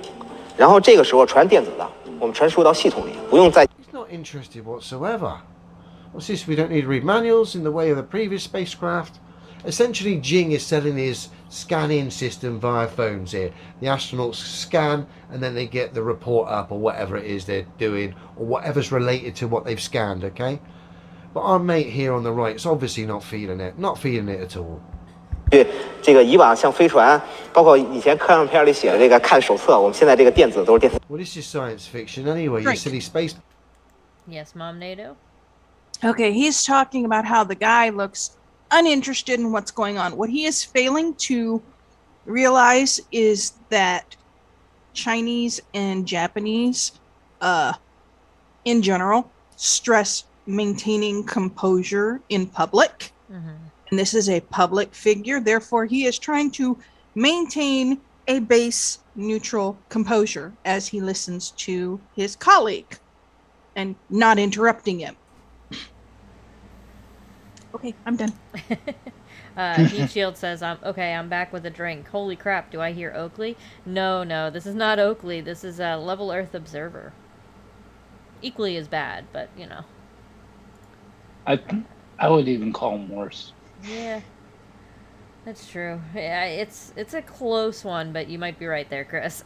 然后这个时候传电子的，我们传输到系统里，不用再。 He's not interested whatsoever. What's this? We don't need to read manuals in the way of the previous spacecraft. Essentially, Jing is selling his scan-in system via phones here. The astronauts scan and then they get the report up or whatever it is they're doing or whatever's related to what they've scanned, okay? But our mate here on the right is obviously not feeling it at all. 这个以往像飞船，包括以前科幻片里写的这个看手册，我们现在这个电子都是电子。 Well, this is science fiction anyway, you Right. silly space. Yes, Mom NATO? Okay, he's talking about how the guy looks uninterested in what's going on. What he is failing to realize is that Chinese and Japanese, in general, stress maintaining composure in public. And this is a public figure. Therefore, he is trying to maintain a base neutral composure as he listens to his colleague and not interrupting him. Okay, I'm done. Heat Shield says, I'm back with a drink. Holy crap, do I hear Oakley? No, this is not Oakley. This is a Level Earth Observer. Equally as bad, but, you know. I would even call him worse. Yeah, that's true. Yeah, it's a close one, but you might be right there, Chris.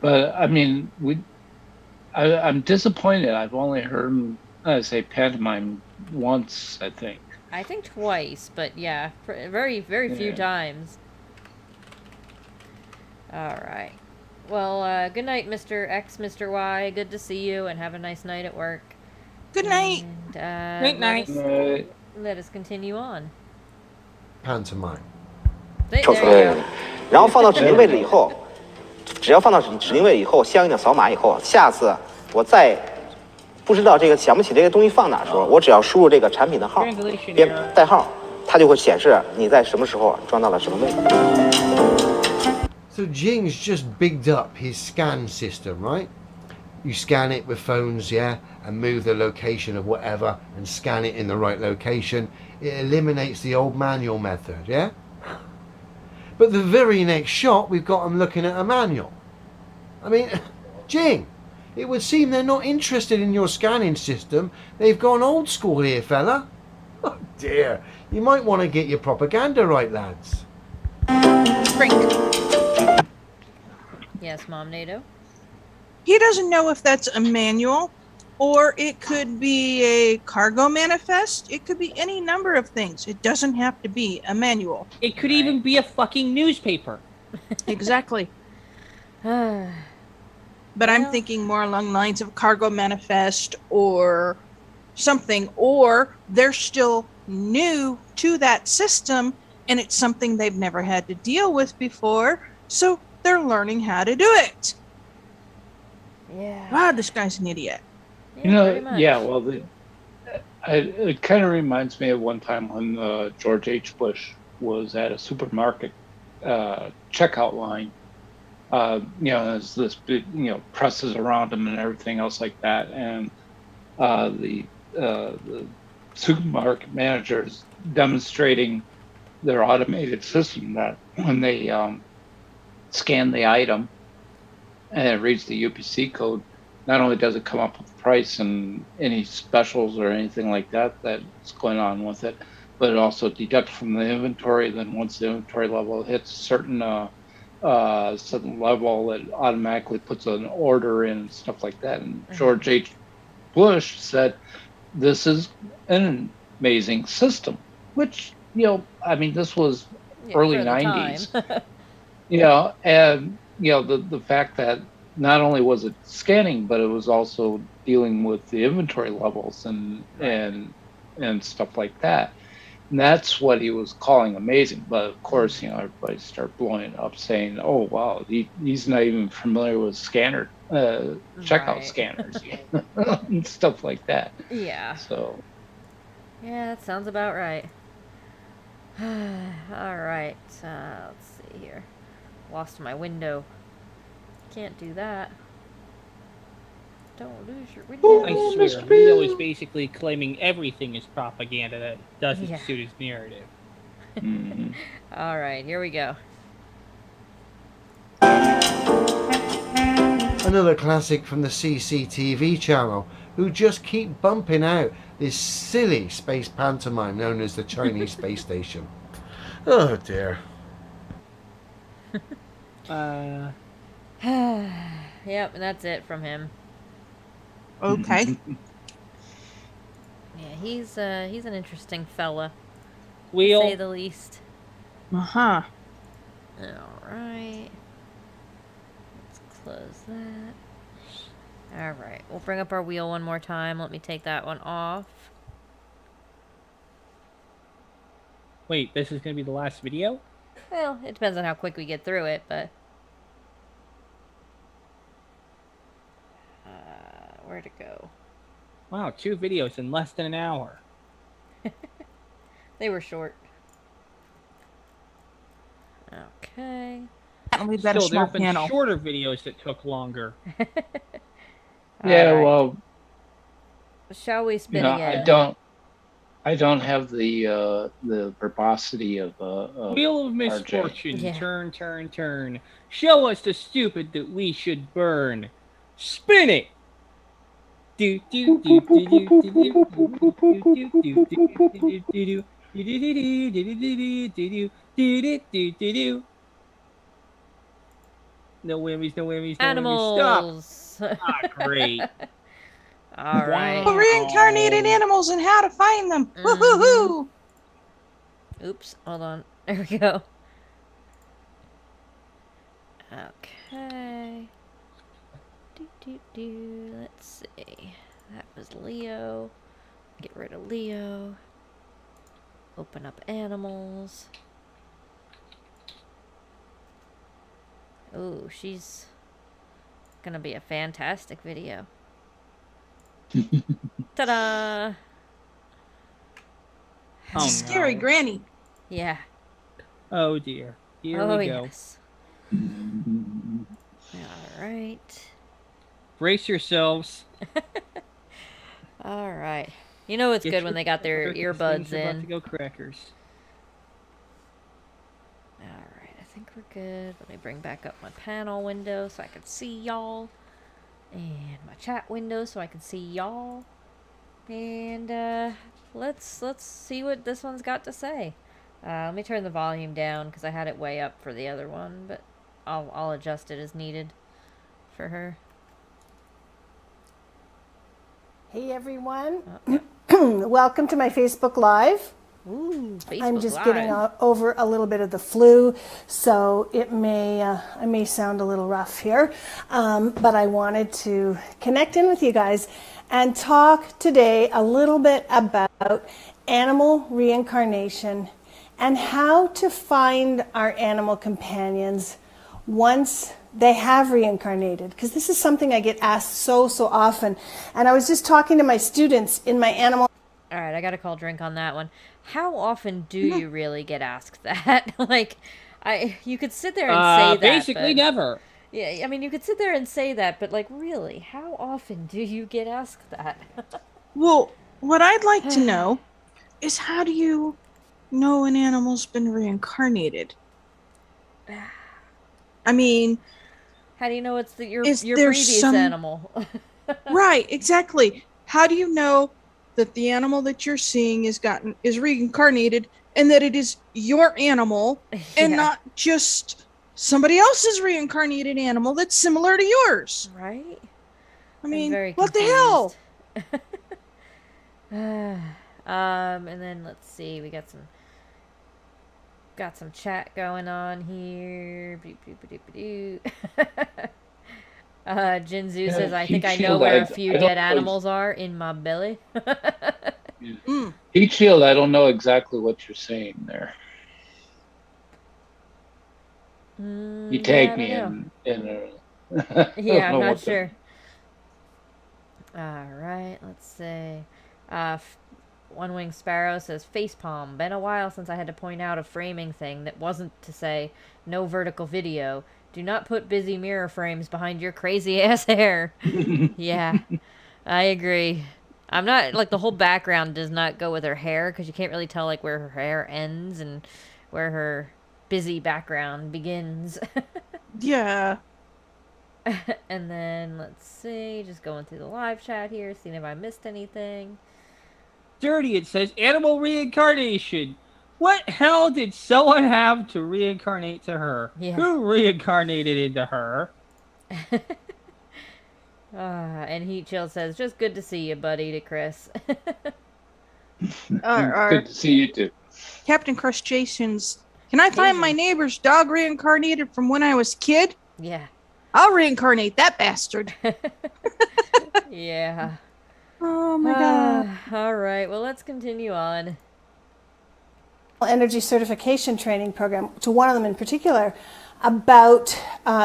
But I mean, I'm disappointed. I've only heard him say pantomime once, I think. I think twice, but yeah, very, very few Yeah. times. All right. Well, good night, Mr. X, Mr. Y. Good to see you, and have a nice night at work. Good night. And, Good night. Let us continue on. Pantomime. There 手 you 册 go. 然后放到指定位置以后，只要放到指定位以后，相应的扫码以后，下次我再不知道这个想不起这个东西放哪的时候，我只要输入这个产品的号、编代号，它就会显示你在什么时候装到了什么位置。 So Jing's just bigged up his scan system, right? You scan it with phones, yeah, and move the location of whatever and scan it in the right location. It eliminates the old manual method, yeah? But the very next shot, we've got them looking at a manual. I mean, Jing, it would seem they're not interested in your scanning system. They've gone old school here, fella. Oh dear, you might want to get your propaganda right, lads. Frank. Yes, Mom NATO. He doesn't know if that's a manual or it could be a cargo manifest. It could be any number of things. It doesn't have to be a manual. It could even be a fucking newspaper. Exactly. But I'm Well- thinking more along the lines of cargo manifest or something, or they're still new to that system and it's something they've never had to deal with before, so they're learning how to do it. Yeah. Wow, this guy's an idiot. You know, pretty much. yeah, well, it kind of reminds me of one time when George H. Bush was at a supermarket checkout line. There's this big, presses around him and everything else like that. And the supermarket managers demonstrating their automated system that when they scan the item and it reads the UPC code, not only does it come up with the price and any specials or anything like that that's going on with it, but it also deducts from the inventory. Then once the inventory level hits a certain level, it automatically puts an order in and stuff like that. And George H. Bush said, this is an amazing system, which, this was Yeah, early for the 90s. time. And the fact that not only was it scanning, but it was also dealing with the inventory levels and stuff like that. And that's what he was calling amazing. But of course, everybody started blowing it up, saying, "Oh wow, he's not even familiar with checkout Right. scanners and stuff like that." Yeah. So Yeah, that sounds about right. All right. Let's see here. Lost my window. Can't do that. Don't lose your window. I swear, Leo is basically claiming everything is propaganda that doesn't Yeah. suit his narrative. mhm. All right, here we go. Another classic from the CCTV channel. who just keep bumping out this silly space pantomime known as the Chinese space station. Oh dear. Yep, and that's it from him. Okay. Yeah, he's an interesting fella, to say Wheel. the least. Uh-huh. Alright. Let's close that. Alright, we'll bring up our wheel one more time. Let me take that one off. Wait, this is gonna be the last video? Well, it depends on how quick we get through it, but... where'd it go? Wow, 2 videos in less than an hour. They were short. Okay. We've got a Still, there small have been panel. shorter videos that took longer. Yeah, Alright. well, Shall we spin you know, again? I don't have the verbosity of Wheel of RJ. misfortune, Yeah. turn, turn, turn. Show us the stupid that we should burn. Spin it! Do do do do do do do do do do do do. No whammies, no whammies, no whammies. Stop! Animals! Ah, great. Alright. Reincarnated animals and how to find them. Woohoo! Oops, hold on. There we go. Okay. Let's see. That was Leo. Get rid of Leo. Open up animals. Oh, she's gonna be a fantastic video. Ta-da! Oh, Scary no. granny. Yeah. Oh dear. Here Oh, we go. yes. Alright. Brace yourselves. Alright. You know it's Get good your when they got their crackers, earbuds things are about to in. go crackers. Alright, I think we're good. Let me bring back up my panel window so I can see y'all. And my chat window so I can see y'all. And let's see what this one's got to say. Let me turn the volume down because I had it way up for the other one, but I'll adjust it as needed for her. Hey everyone, Oh, welcome to my Facebook Live. ooh, Facebook I'm just Live. getting over a little bit of the flu, so it may I may sound a little rough here, but I wanted to connect in with you guys and talk today a little bit about animal reincarnation and how to find our animal companions once they have reincarnated, because this is something I get asked so often. And I was just talking to my students in my animal. All right, I got to call drink on that one. How often do you really get asked that? Like, you could sit there and say that. Basically but, never. Yeah, I mean, you could sit there and say that, but like, really, how often do you get asked that? Well, what I'd like to know is how do you know an animal's been reincarnated? I mean, How do you know it's your Is there previous some- animal? right, exactly. How do you know that the animal that you're seeing is reincarnated and that it is your animal and Yeah. not just somebody else's reincarnated animal that's similar to yours? Right? I mean, very what the hell? And then let's see, we got some chat going on here. Jinzu says, I think I know Shield, where I a few don't dead know animals are in my belly. Heat shield, I don't know exactly what you're saying there. You tagged me in a Yeah, I'm know not what the- sure. Alright, let's see. One Wing Sparrow says, facepalm. Been a while since I had to point out a framing thing that wasn't to say, no vertical video. Do not put busy mirror frames behind your crazy ass hair. Yeah, I agree. I'm not, like, the whole background does not go with her hair, because you can't really tell, like, where her hair ends and where her busy background begins. Yeah. And then let's see, just going through the live chat here, seeing if I missed anything. Dirty, it says animal reincarnation. What hell did someone have to reincarnate to her? Yeah. Who reincarnated into her? And Heat Chill says, just good to see you, buddy, to Chris. Good to see you too. Captain Crustaceans. Can I find my neighbor's dog reincarnated from when I was a kid? Yeah. I'll reincarnate that bastard. Yeah. Oh my god. All right, well, let's continue on. Energy certification training program, to one of them in particular, about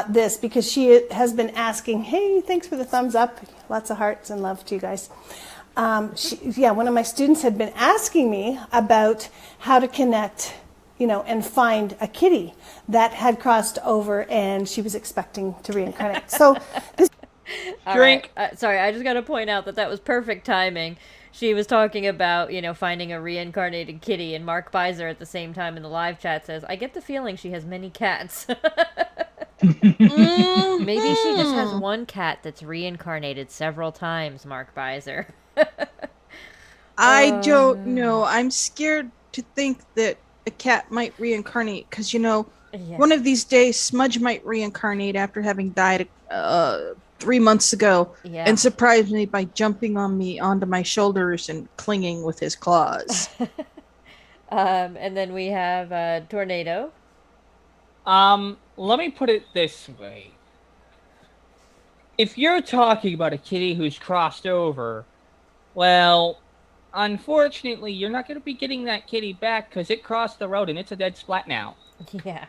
this, because she has been asking, hey, thanks for the thumbs up, lots of hearts and love to you guys. One of my students had been asking me about how to connect, and find a kitty that had crossed over and she was expecting to reincarnate. So this Drink. Right. Sorry, I just got to point out that was perfect timing. She was talking about, finding a reincarnated kitty, and Mark Beiser at the same time in the live chat says, I get the feeling she has many cats. Maybe she just has one cat that's reincarnated several times, Mark Beiser. I don't know. I'm scared to think that a cat might reincarnate because, one of these days Smudge might reincarnate after having died 3 months ago and surprise me by jumping onto my shoulders and clinging with his claws. And then we have Tornado. Let me put it this way. If you're talking about a kitty who's crossed over, well, unfortunately, you're not going to be getting that kitty back because it crossed the road and it's a dead splat now. Yeah.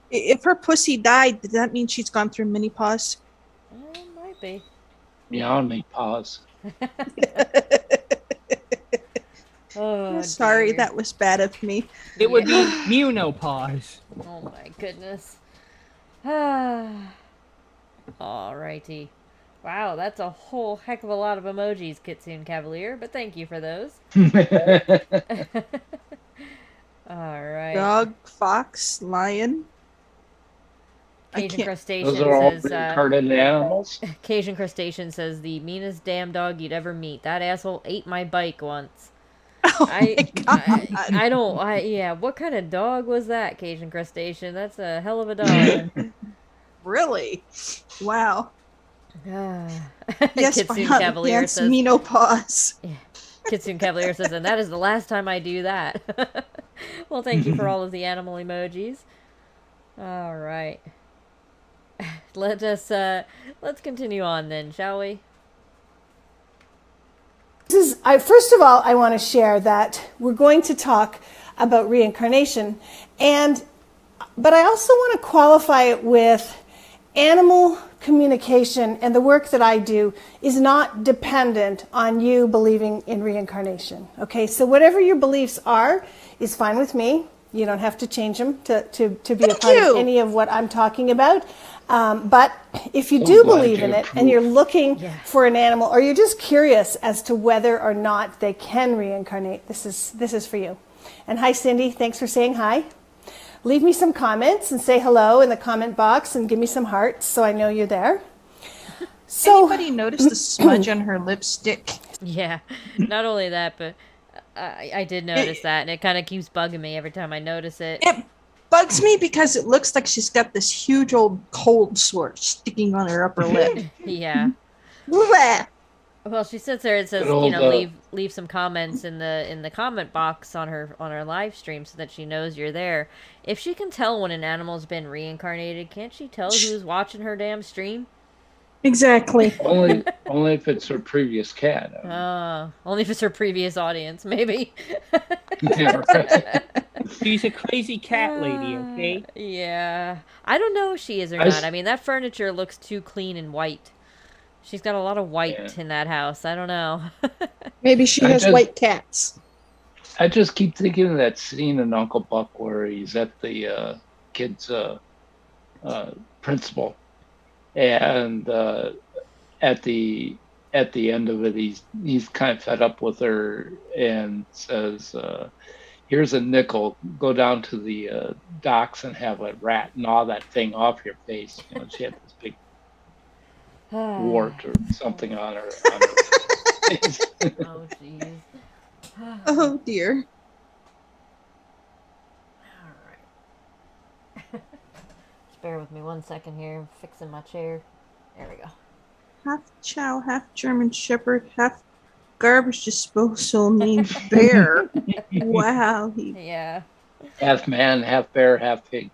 If her pussy died, does that mean she's gone through menopause? Might be. Beyond pause. Oh, sorry, dear. that was bad of me. It would be menopause. Oh my goodness. Alrighty. Wow, that's a whole heck of a lot of emojis, Kitsune Cavalier, but thank you for those. Alright. Dog, fox, lion. Cajun Crustacean Those are all says, reincarnated animals. Cajun Crustacean says, the meanest damn dog you'd ever meet. That asshole ate my bike once. What kind of dog was that, Cajun Crustacean? That's a hell of a dog. Really? Wow. Yes, Kitsune Cavalier says, menopause. Kitsune Cavalier says, and that is the last time I do that. Well, thank you for all of the animal emojis. All right. Let's continue on then, shall we? First of all, I want to share that we're going to talk about reincarnation, but I also want to qualify it with animal communication, and the work that I do is not dependent on you believing in reincarnation. Okay, so whatever your beliefs are is fine with me. You don't have to change them to be a part of any of what I'm talking about. But if you do believe in it and you're looking for an animal, or you're just curious as to whether or not they can reincarnate, this is for you. And hi, Cindy. Thanks for saying hi. Leave me some comments and say hello in the comment box and give me some hearts so I know you're there. So, anybody notice the smudge on her lipstick? Yeah, not only that, but I did notice that, and it kind of keeps bugging me every time I notice it. It bugs me because it looks like she's got this huge old cold sore sticking on her upper lip. Yeah. Blech. Well, she sits there and says, leave some comments in the comment box on her live stream so that she knows you're there. If she can tell when an animal's been reincarnated, can't she tell who's watching her damn stream? Exactly. only if it's her previous cat. Only if it's her previous audience, maybe. Yeah, right. She's a crazy cat lady, okay? Yeah. I don't know if she is or not. I mean, that furniture looks too clean and white. She's got a lot of white in that house. I don't know. Maybe she has white cats. I just keep thinking of that scene in Uncle Buck where he's at the kid's principal, and at the end of it, he's kind of fed up with her and says, here's a nickel. Go down to the docks and have a rat gnaw that thing off your face. You know, she had this big wart or something on her face. Oh, jeez. Oh dear. All right. Just bear with me 1 second here. I'm fixing my chair. There we go. Half chow, half German Shepherd, half garbage disposal named Bear. Wow. Yeah. Half man, half bear, half pig.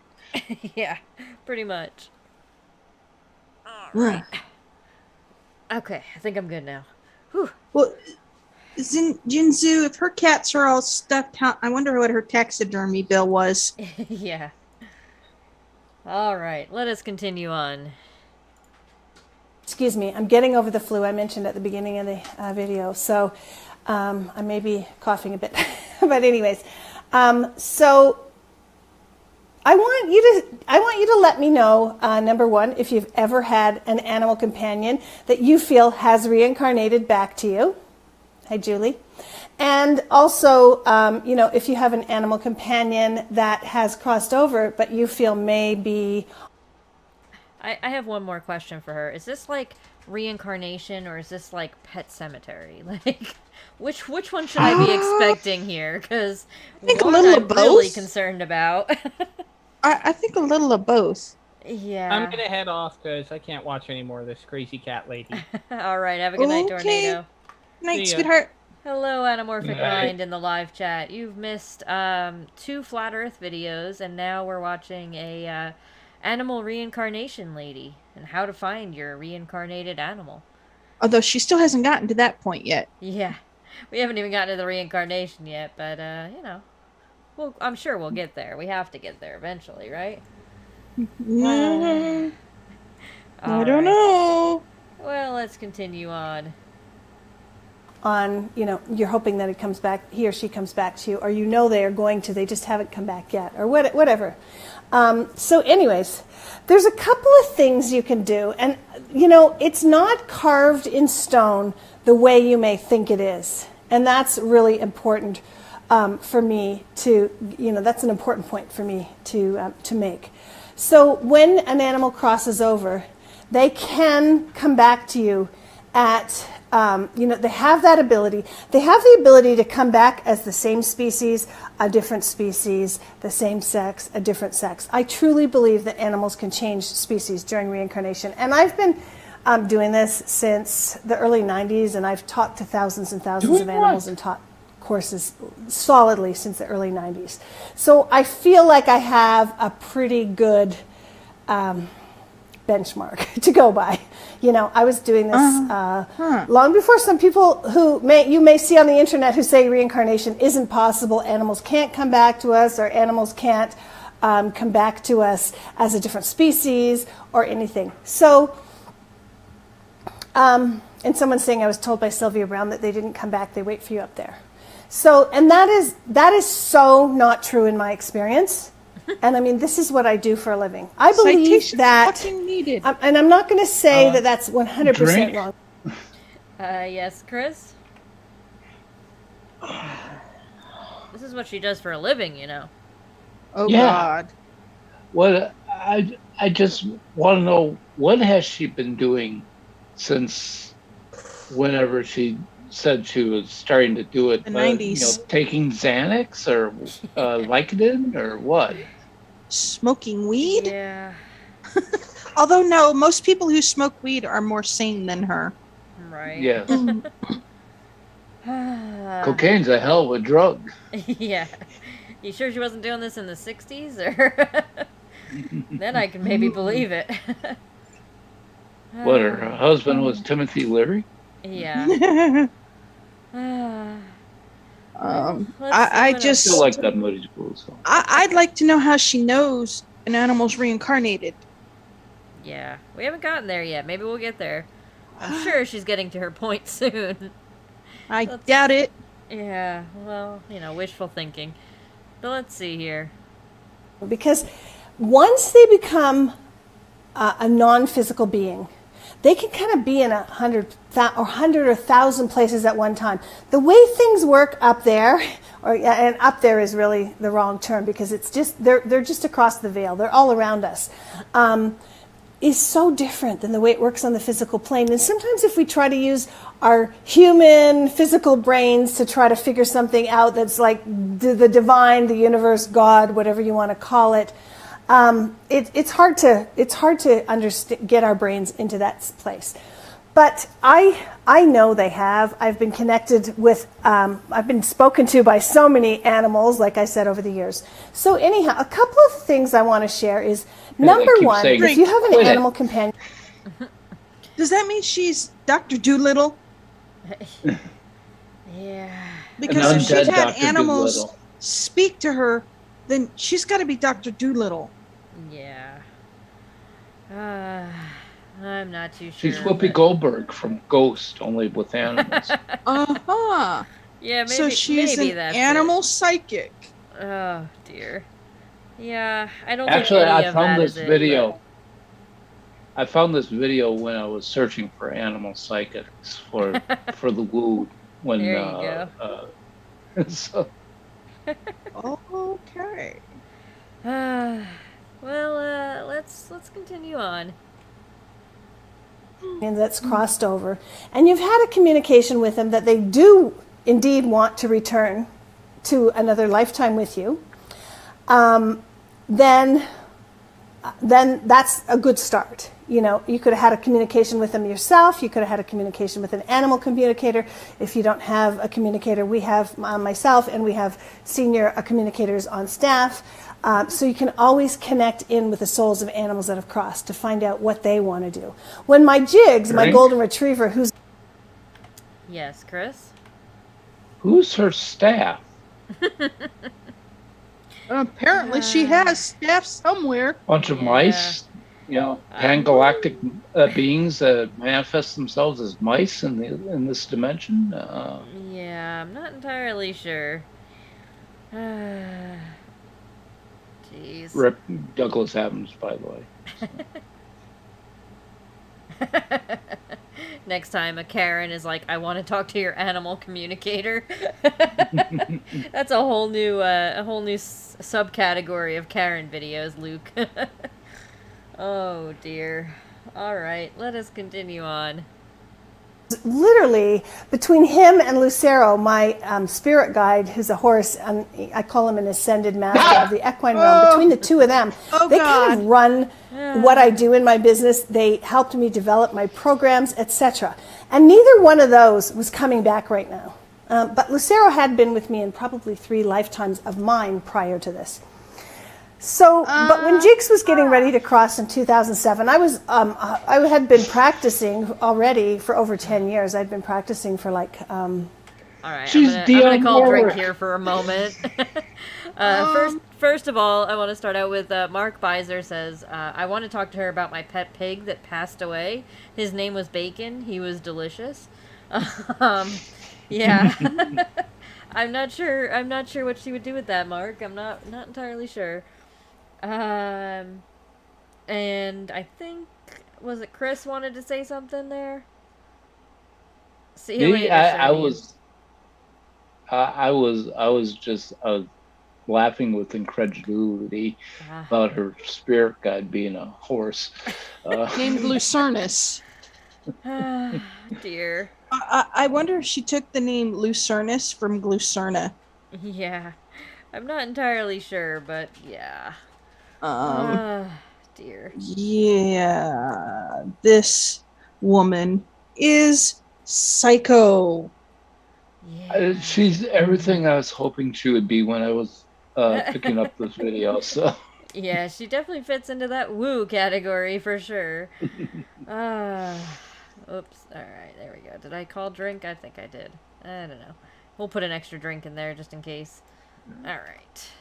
Yeah, pretty much. All right. Okay, I think I'm good now. Whew. Well, Jinzu, if her cats are all stuffed, I wonder what her taxidermy bill was. Yeah. All right, let us continue on. Excuse me, I'm getting over the flu I mentioned at the beginning of the video, so I may be coughing a bit. But anyways, so I want you to let me know, number one, if you've ever had an animal companion that you feel has reincarnated back to you. Hi, Julie. And also, if you have an animal companion that has crossed over, but you feel may be... I have one more question for her. Is this like reincarnation or is this like Pet Cemetery? Like, which one should I be expecting here? Because think a one little I'm of really both. concerned about. I think a little of both. Yeah. I'm gonna head off because I can't watch any more of this crazy cat lady. All right. Have a good night, Okay. Tornado. Night, See ya. sweetheart. Hello, Anamorphic Right. Mind in the live chat. You've missed 2 Flat Earth videos, and now we're watching a animal reincarnation lady and how to find your reincarnated animal. Although she still hasn't gotten to that point yet. Yeah, we haven't even gotten to the reincarnation yet, but well, I'm sure we'll get there. We have to get there eventually, right? I All don't right. know. Well, let's continue on. You're hoping that it comes back, he or she comes back to you, or they are going to, they just haven't come back yet, or whatever. So anyways, there's a couple of things you can do, and it's not carved in stone the way you may think it is, and that's really important for me to, that's an important point for me to make. So when an animal crosses over, they can come back to you at, they have that ability. They have the ability to come back as the same species, a different species, the same sex, a different sex. I truly believe that animals can change species during reincarnation. And I've been doing this since the early 90s, and I've taught to thousands and thousands of animals and taught courses solidly since the early 90s. So I feel like I have a pretty good benchmark to go by. I was doing this long before some people who you may see on the internet who say reincarnation isn't possible, animals can't come back to us, or animals can't come back to us as a different species or anything. So, and someone's saying I was told by Sylvia Brown that they didn't come back, they wait for you up there. So, and that is so not true in my experience. And I mean, this is what I do for a living. I believe Citation that, fucking needed. and I'm not going to say that that's 100% drink? wrong. Yes, Chris? This is what she does for a living, Oh Yeah. God. What I just want to know, what has she been doing since whenever she said she was starting to do it? The 90s. Taking Xanax or Vicodin or what? Smoking weed? Yeah. Although no, most people who smoke weed are more sane than her. Right. Yes. Cocaine's a hell of a drug. Yeah. You sure she wasn't doing this in the 60s? Or then I can maybe believe it. What, her husband was Timothy Leary? Yeah. I just Still like that Moody School song. I'd like to know how she knows an animal's reincarnated. Yeah. We haven't gotten there yet. Maybe we'll get there. I'm sure she's getting to her point soon. I doubt it. Yeah. Well, wishful thinking. But let's see here. Because once they become a non-physical being, they can kind of be in 100 or 1,000 places at one time. The way things work up there, and up there is really the wrong term because it's just they're just across the veil. They're all around us. Is so different than the way it works on the physical plane. And sometimes if we try to use our human physical brains to try to figure something out that's like the divine, the universe, God, whatever you want to call it, it's hard to understand, get our brains into that place. But I know they have. I've been connected with, I've been spoken to by so many animals, like I said, over the years. So anyhow, a couple of things I want to share is, number one, saying, if you have an "Quit it." animal companion. Does that mean she's Dr. Doolittle? Yeah. Because An if she's undead had Dr. animals Doolittle. speak to her, then she's got to be Dr. Doolittle. Yeah. I'm not too sure. She's Whoopi but- Goldberg from Ghost, only with animals. Uh-huh. Yeah, maybe. So she's maybe an that's animal psychic. It. Oh dear. Yeah, I don't Actually, think any I of found that this is it, video. I found this video when I was searching for animal psychics for the Woo. When There you go. So Okay. but- well, let's continue on. And that's crossed over, and you've had a communication with them that they do indeed want to return to another lifetime with you, then that's a good start. You know, you could have had a communication with them yourself. You could have had a communication with an animal communicator. If you don't have a communicator, we have myself, and we have senior communicators on staff. So you can always connect in with the souls of animals that have crossed to find out what they want to do. When my Jigs, my Drink? golden retriever, who's Yes, Chris. who's her staff? Apparently she has staff somewhere. Bunch of mice, you know, pan-galactic beings that manifest themselves as mice in this dimension. Yeah, I'm not entirely sure. Jeez. Rip Douglas Adams, by the way. Next time a Karen is like, I want to talk to your animal communicator. That's a whole new subcategory of Karen videos, Luke. Oh dear. All right, let us continue on. literally between him and Lucero, my spirit guide, who's a horse, and I call him an ascended master of the equine realm. Between the two of them, they kind of run what I do in my business. They helped me develop my programs, etc. And neither one of those was coming back right now. But Lucero had been with me in probably 3 lifetimes of mine prior to this. So, but when Jigs was getting ready to cross in 2007, I had been practicing already for over 10 years. I'd been practicing for like. All right, She's I'm gonna call Dionne Drink Warwick. here for a moment. First of all, I want to start out with Mark Beiser says, I want to talk to her about my pet pig that passed away. His name was Bacon. He was delicious. Yeah. I'm not sure what she would do with that, Mark. I'm not entirely sure. And I think, was it Chris wanted to say something there? See you Me, later, I Shane. was just laughing with incredulity about her spirit guide being a horse. Named Lucernus. Dear. I wonder if she took the name Lucernus from Glucerna. Yeah. I'm not entirely sure, but yeah. Dear. Yeah, this woman is psycho. Yeah. She's everything I was hoping she would be when I was picking up this video. So Yeah, she definitely fits into that woo category for sure. Oops. Alright, there we go. Did I call drink? I think I did. I don't know. We'll put an extra drink in there just in case. Alright.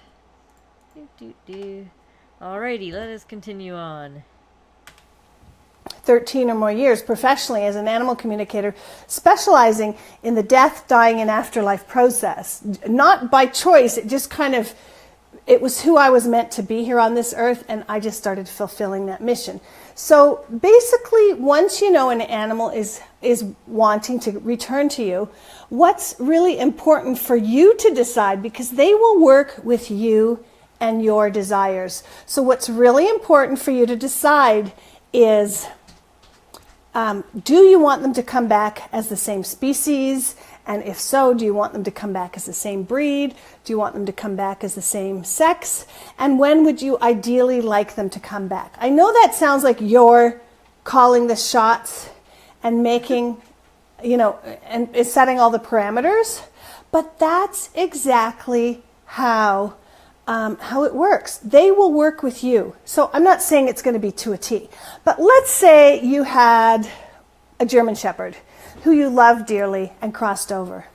Alrighty, let us continue on. 13 or more years professionally as an animal communicator, specializing in the death, dying, and afterlife process. Not by choice, it just kind of it was who I was meant to be here on this earth, and I just started fulfilling that mission. So basically, once you know an animal is wanting to return to you, what's really important for you to decide, because they will work with you and your desires. So what's really important for you to decide is, do you want them to come back as the same species? And if so, do you want them to come back as the same breed? Do you want them to come back as the same sex? And when would you ideally like them to come back? I know that sounds like you're calling the shots and making, and setting all the parameters, but that's exactly how it works. They will work with you. So I'm not saying it's going to be to a T, but let's say you had a German Shepherd who you loved dearly and crossed over.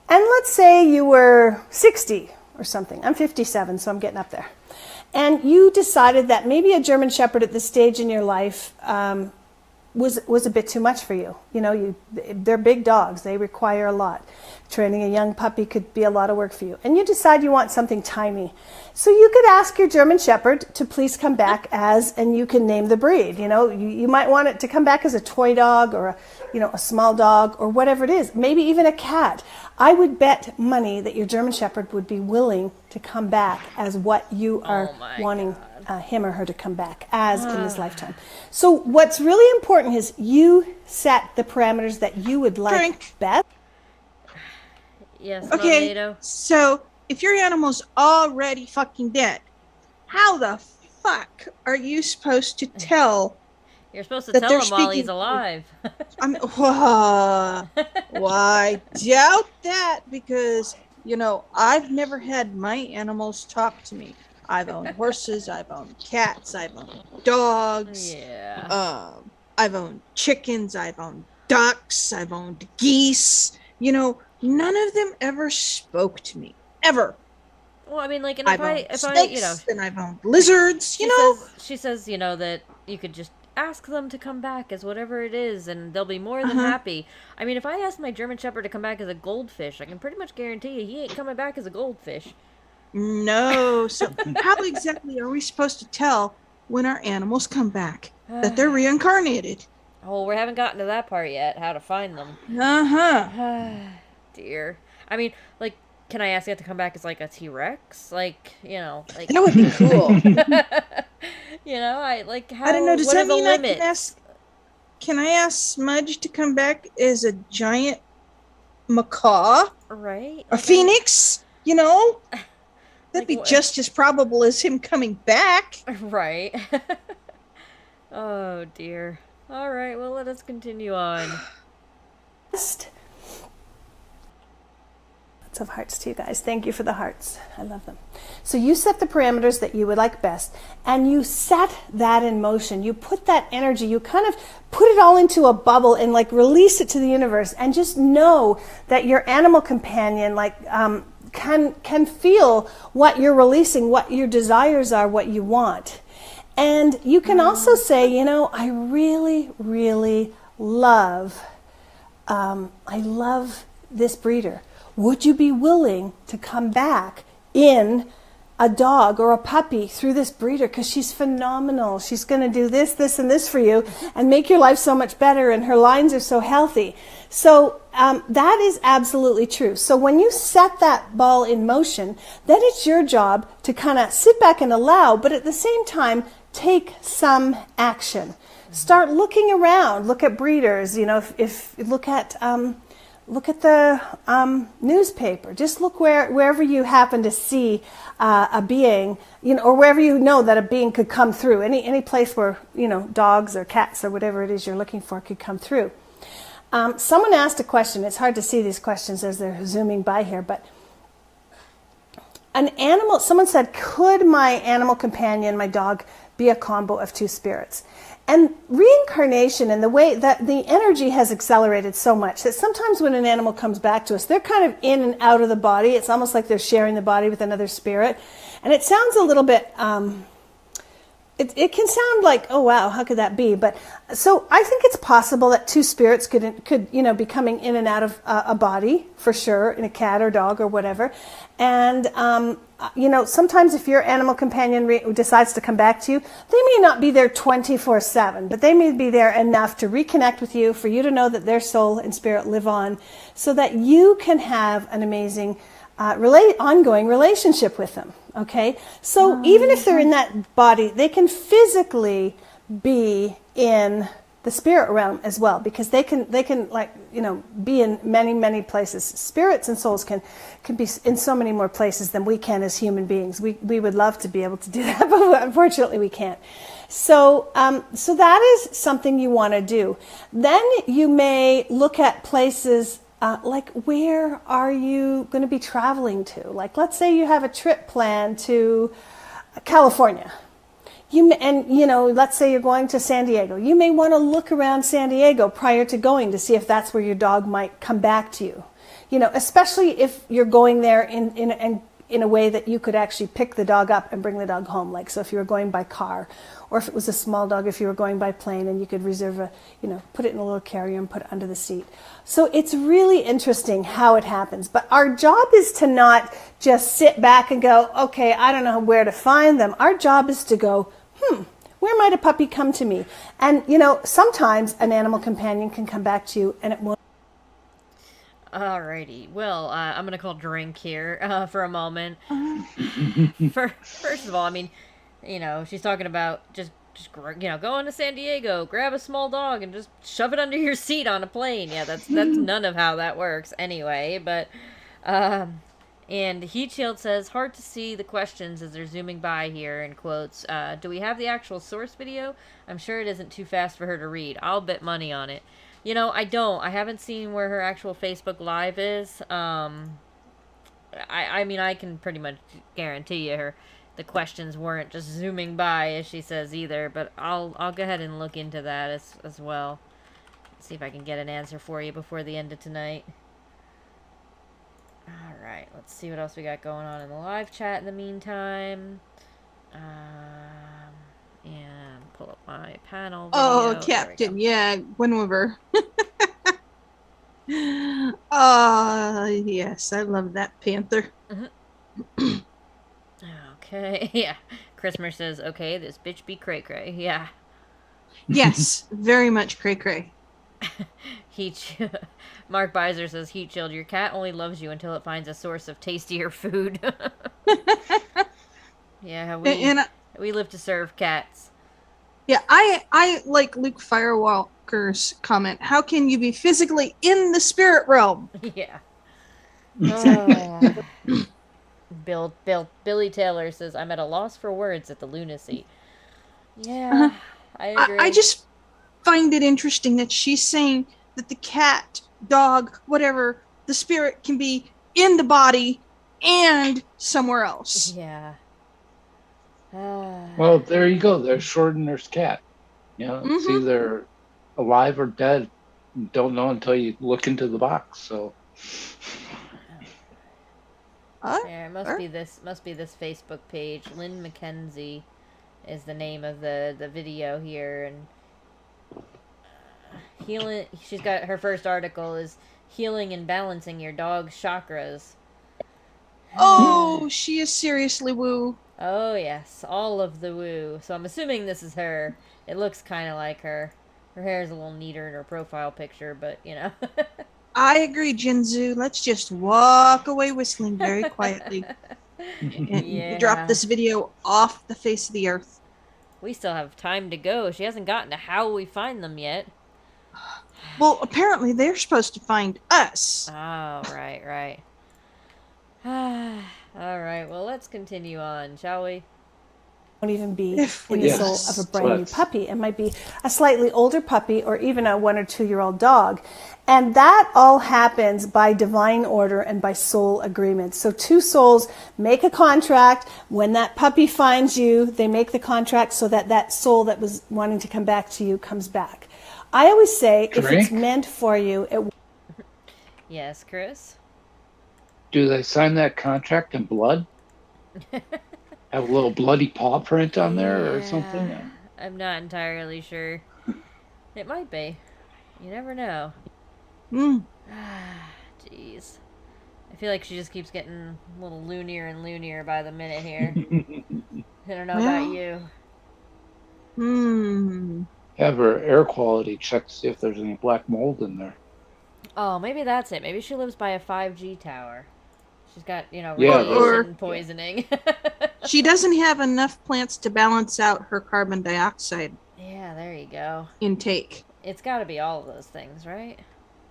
And let's say you were 60 or something. I'm 57, so I'm getting up there. And you decided that maybe a German Shepherd at this stage in your life was a bit too much for you. They're big dogs. They require a lot. Training a young puppy could be a lot of work for you. And you decide you want something tiny. So you could ask your German Shepherd to please come back and you can name the breed. You might want it to come back as a toy dog or a small dog or whatever it is. Maybe even a cat. I would bet money that your German Shepherd would be willing to come back as what you are wanting him or her to come back as in this lifetime. So what's really important is you set the parameters that you would like best. Yes, Okay, Tornado? so if your animal's already fucking dead, how the fuck are you supposed to tell? You're supposed to that tell they're him while he's speaking- alive. Well, I doubt that, because I've never had my animals talk to me. I've owned horses, I've owned cats, I've owned dogs. Yeah. I've owned chickens, I've owned ducks, I've owned geese. None of them ever spoke to me, ever. Well, I mean, like, and I've owned snakes, and I've owned lizards. She says, that you could just ask them to come back as whatever it is, and they'll be more than happy. I mean, if I ask my German Shepherd to come back as a goldfish, I can pretty much guarantee you he ain't coming back as a goldfish. No. So how exactly are we supposed to tell when our animals come back that they're reincarnated? Oh, we haven't gotten to that part yet, how to find them. Dear. I mean, like, can I ask it to come back as, like, a T-Rex? Like, like... That would be cool. How... I don't know, does what that are the mean I limits? can I ask Smudge to come back as a giant macaw? Right? A phoenix? That'd be what? just as probable as him coming back. Right. Oh, dear. Alright, well, let us continue on. Lots of hearts to you guys. Thank you for the hearts. I love them. So you set the parameters that you would like best, and you set that in motion. You put that energy, you kind of put it all into a bubble and release it to the universe, and just know that your animal companion can feel what you're releasing, what your desires are, what you want. And you can also say, I really, really love this breeder. Would you be willing to come back in a dog or a puppy through this breeder? Because she's phenomenal. She's going to do this, this, and this for you and make your life so much better. And her lines are so healthy. So that is absolutely true. So when you set that ball in motion, then it's your job to kind of sit back and allow, but at the same time, take some action. Start looking around. Look at breeders. If look at the newspaper. Just look wherever you happen to see a being, or wherever you know that a being could come through. Any place where dogs or cats or whatever it is you're looking for could come through. Someone asked a question. It's hard to see these questions as they're zooming by here, but someone said, could my animal companion, my dog, be a combo of two spirits? And reincarnation and the way that the energy has accelerated so much that sometimes when an animal comes back to us, they're kind of in and out of the body. It's almost like they're sharing the body with another spirit. And it sounds a little bit, it can sound like, oh wow, how could that be? But so I think it's possible that two spirits could be coming in and out of a body, for sure, in a cat or dog or whatever. And sometimes if your animal companion decides to come back to you, they may not be there 24/7, but they may be there enough to reconnect with you, for you to know that their soul and spirit live on, so that you can have an amazing ongoing relationship with them. Okay, so even if they're in that body, they can physically be in the spirit realm as well, because they can be in many places. Spirits and souls can be in so many more places than we can as human beings. We would love to be able to do that, but unfortunately we can't. So so that is something you want to do. Then you may look at places like, where are you going to be traveling to? Like, let's say you have a trip planned to California. Let's say you're going to San Diego. You may want to look around San Diego prior to going, to see if that's where your dog might come back to you. Especially if you're going there in a way that you could actually pick the dog up and bring the dog home. Like, so if you were going by car, or if it was a small dog, if you were going by plane, and you could reserve put it in a little carrier and put it under the seat. So it's really interesting how it happens. But our job is to not just sit back and go, okay, I don't know where to find them. Our job is to go, where might a puppy come to me? And, sometimes an animal companion can come back to you and it won't. Alrighty. Well, I'm going to call drink here for a moment. First of all, I mean, she's talking about just going to San Diego, grab a small dog and just shove it under your seat on a plane. Yeah, that's none of how that works anyway. But, and Heat Shield says, hard to see the questions as they're zooming by here, in quotes. Do we have the actual source video? I'm sure it isn't too fast for her to read. I'll bet money on it. I don't. I haven't seen where her actual Facebook Live is. I mean, I can pretty much guarantee you the questions weren't just zooming by, as she says, either. But I'll go ahead and look into that as well. See if I can get an answer for you before the end of tonight. Alright, let's see what else we got going on in the live chat in the meantime. And pull up my panel video. Oh, Captain, yeah, Gwynweaver. Oh, yes, I love that panther. Okay, yeah. Christmas says, okay, this bitch be cray-cray. Yeah. Yes, very much cray-cray. Mark Beiser says, Heat Shield, your cat only loves you until it finds a source of tastier food. Yeah, we live to serve cats. Yeah, I like Luke Firewalker's comment. How can you be physically in the spirit realm? Yeah. Oh. Billy Taylor says, I'm at a loss for words at the lunacy. Yeah, I agree. I just find it interesting that she's saying that the cat, dog, whatever, the spirit can be in the body and somewhere else. Yeah. Well, there you go. There's Schrodinger's cat. It's either alive or dead. You don't know until you look into the box. So. There must be this Facebook page. Lynn McKenzie is the name of the video here, and healing. She's got her first article is healing and balancing your dog's chakras. Oh, she is seriously woo. Oh yes, all of the woo. So I'm assuming this is her. It looks kind of like her. Her hair is a little neater in her profile picture, but I agree, Jinzu. Let's just walk away whistling very quietly and drop this video off the face of the earth. We still have time to go. She hasn't gotten to how we find them yet. Well, apparently they're supposed to find us. Oh, right. All right, well, let's continue on, shall we? Won't even be in the soul of a brand new puppy. It might be a slightly older puppy or even a 1 or 2 year old dog. And that all happens by divine order and by soul agreement. So two souls make a contract. When that puppy finds you, they make the contract so that that soul that was wanting to come back to you comes back. I always say, if it's meant for you, it. Yes, Chris? Do they sign that contract in blood? Have a little bloody paw print on there or something? I'm not entirely sure. It might be. You never know. Mm. Jeez. I feel like she just keeps getting a little loonier and loonier by the minute here. I don't know about Well- you. Have her air quality checked to see if there's any black mold in there. Oh, maybe that's it. Maybe she lives by a 5G tower. She's got, Yeah, radiation Or- poisoning. She doesn't have enough plants to balance out her carbon dioxide Yeah, there you go. intake. It's got to be all of those things, right?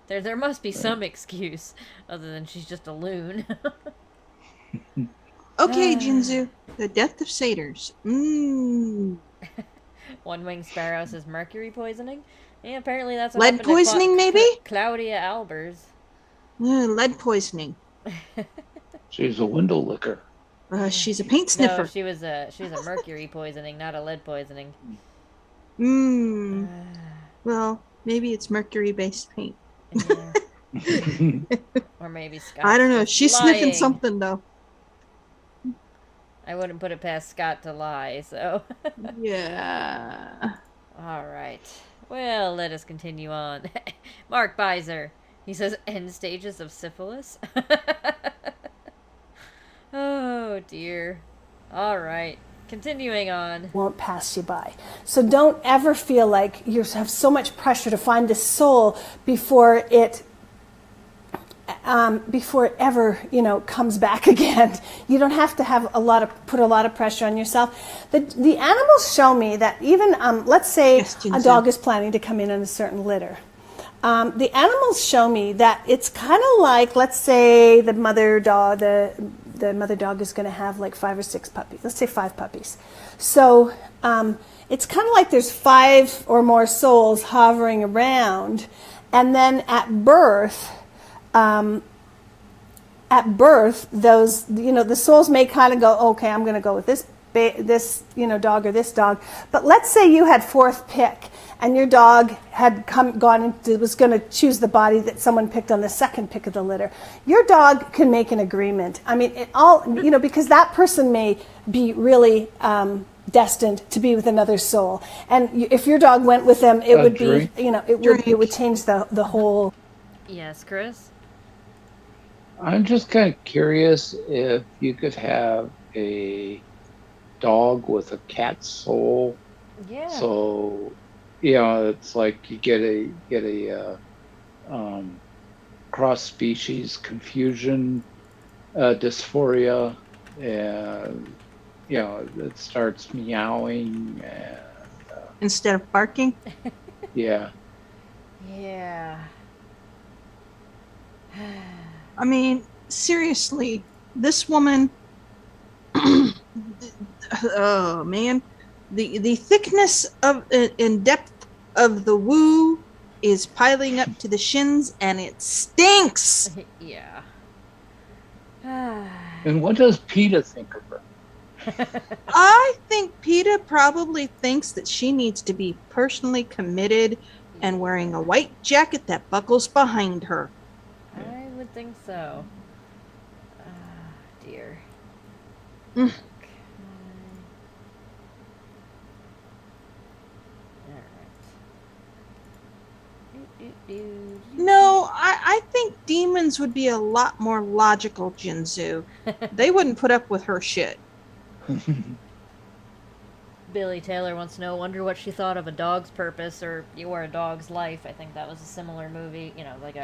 There must be some excuse other than she's just a loon. Okay, Jinzu, the death of satyrs. One-winged sparrow says mercury poisoning. Yeah, apparently that's what Lead happened to poisoning, maybe? Claudia Albers. Lead poisoning. she's a window licker. She's a paint No, sniffer. she was a mercury poisoning, not a lead poisoning. Well, maybe it's mercury-based paint. Yeah. Or maybe Scott. I don't know. She's sniffing something though. I wouldn't put it past Scott to lie, so. Yeah. All right. Well, let us continue on. Mark Beiser. He says end stages of syphilis. Oh dear. All right. Continuing on. Won't pass you by. So don't ever feel like you have so much pressure to find the soul before it ever, comes back again. You don't have to have put a lot of pressure on yourself. The animals show me that even, let's say Yes, a Jinzu. dog is planning to come in on a certain litter. The animals show me that it's kind of like, let's say the mother dog, the mother dog is going to have like 5 or 6 puppies. Let's say 5 puppies. So it's kind of like there's 5 or more souls hovering around, and then at birth, those the souls may kind of go, okay, I'm going to go with this dog or this dog. But let's say you had 4th pick, and your dog had was going to choose the body that someone picked on the 2nd pick of the litter. Your dog can make an agreement. I mean, it all, because that person may be really destined to be with another soul. And if your dog went with them, it would drink. be, it would change the whole. Yes, Chris? I'm just kind of curious if you could have a dog with a cat soul. Yeah. So, it's like you get a cross species confusion, dysphoria, and it starts meowing and Instead of barking. yeah. Yeah. I mean, seriously, this woman. Oh man, the thickness of and depth of the woo is piling up to the shins, and it stinks. Yeah. And what does PETA think of her? I think PETA probably thinks that she needs to be personally committed and wearing a white jacket that buckles behind her. I would think so. Dear. Mm. Okay. Alright. No, I think demons would be a lot more logical, Jinzu. They wouldn't put up with her shit. Billy Taylor wants to know, wonder what she thought of A Dog's Purpose or A Dog's Life. I think that was a similar movie, like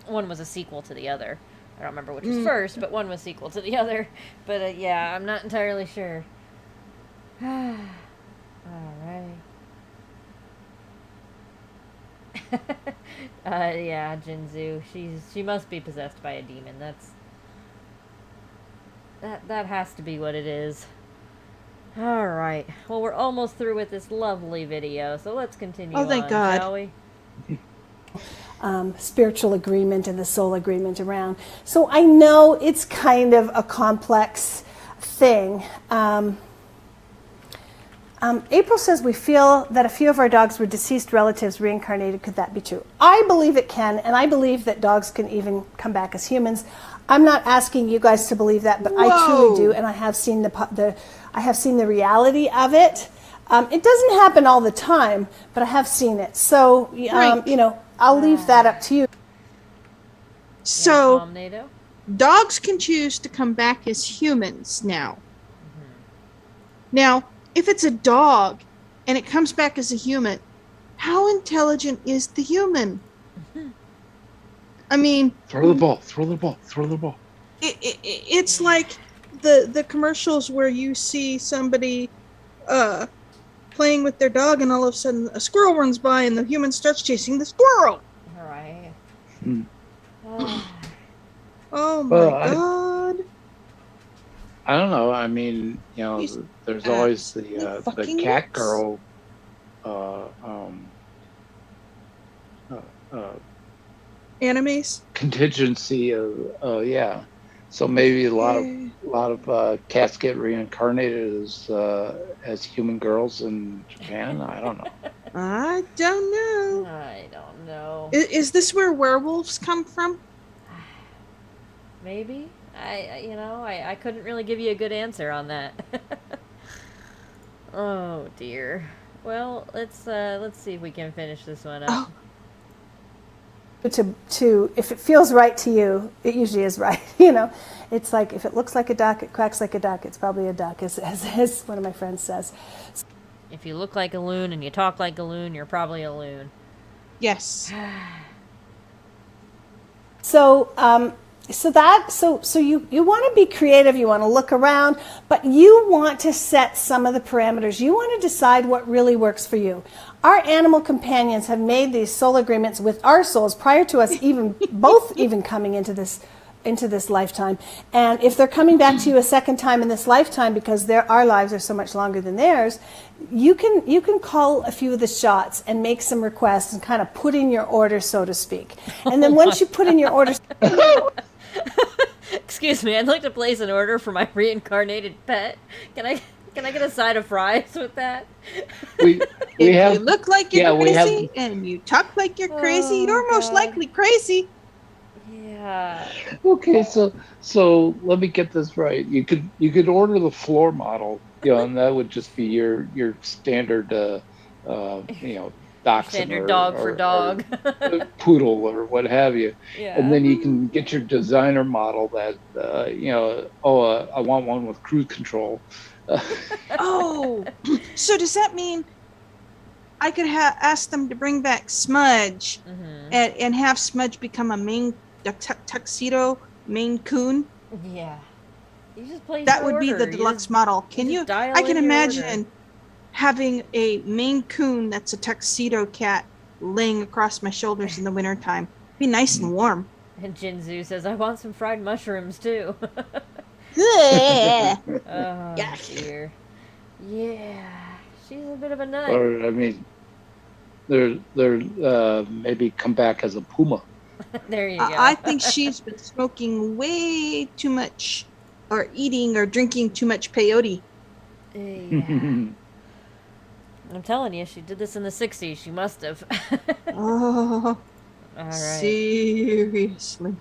one was a sequel to the other. I don't remember which was first, but one was sequel to the other. But yeah, I'm not entirely sure. Alright. Yeah, Jinzu. She must be possessed by a demon. That has to be what it is. Alright. Well, we're almost through with this lovely video, so let's continue Oh, thank on, God. shall we? Spiritual agreement and the soul agreement around. So I know it's kind of a complex thing. April says we feel that a few of our dogs were deceased relatives reincarnated. Could that be true? I believe it can, and I believe that dogs can even come back as humans. I'm not asking you guys to believe that, but I truly do, and I have seen the reality of it. It doesn't happen all the time, but I have seen it. So Right. I'll leave that up to you. So Mom NATO? dogs can choose to come back as humans now. Now, if it's a dog and it comes back as a human, how intelligent is the human? I mean, Throw the ball. Throw the ball. Throw the ball. it's like the commercials where you see somebody playing with their dog and all of a sudden a squirrel runs by and the human starts chasing the squirrel. All right. Hmm. Oh my Well, god. I don't know. I mean, These there's always the fucking cat nuts. girl. Animes? Contingency of yeah. So maybe a lot of cats get reincarnated as human girls in Japan. I don't know. I don't know. I don't know. Is this where werewolves come from? Maybe. I couldn't really give you a good answer on that. Oh dear. Well, let's see if we can finish this one up. Oh. To if it feels right to you, it usually is right. You know, it's like if it looks like a duck, it quacks like a duck. It's probably a duck, as one of my friends says. If you look like a loon and you talk like a loon, you're probably a loon. Yes. So you want to be creative, you want to look around, but you want to set some of the parameters. You want to decide what really works for you. Our animal companions have made these soul agreements with our souls prior to us both coming into this lifetime. And if they're coming back to you a second time in this lifetime because our lives are so much longer than theirs, you can call a few of the shots and make some requests and kind of put in your order, so to speak. And then once you put in your order, Excuse me, I'd like to place an order for my reincarnated pet. Can I get a side of fries with that? We If have you look like you're we have- crazy and you talk like you're crazy, Oh, you're most God. likely crazy. Yeah. Okay, so let me get this right. You could order the floor model, and that would just be your standard dachshund Standard dog for dog. or poodle or what have you. Yeah. And then you can get your designer model that I want one with cruise control. Oh, so does that mean I could ask them to bring back Smudge and have Smudge become a tuxedo Maine Coon? Yeah. You just place That your would be order. the You deluxe just- model. Can you you? just dial I can in your imagine order. having a Maine Coon that's a tuxedo cat laying across my shoulders in the wintertime. Be nice and warm. And Jinzu says, I want some fried mushrooms too. Yeah. Oh, Yuck. dear. Yeah. She's a bit of a nut. Or I mean, they're maybe come back as a puma. There you go. I think she's been smoking way too much or eating or drinking too much peyote. Yeah. I'm telling you, she did this in the 60s. She must have. Oh, All right. seriously.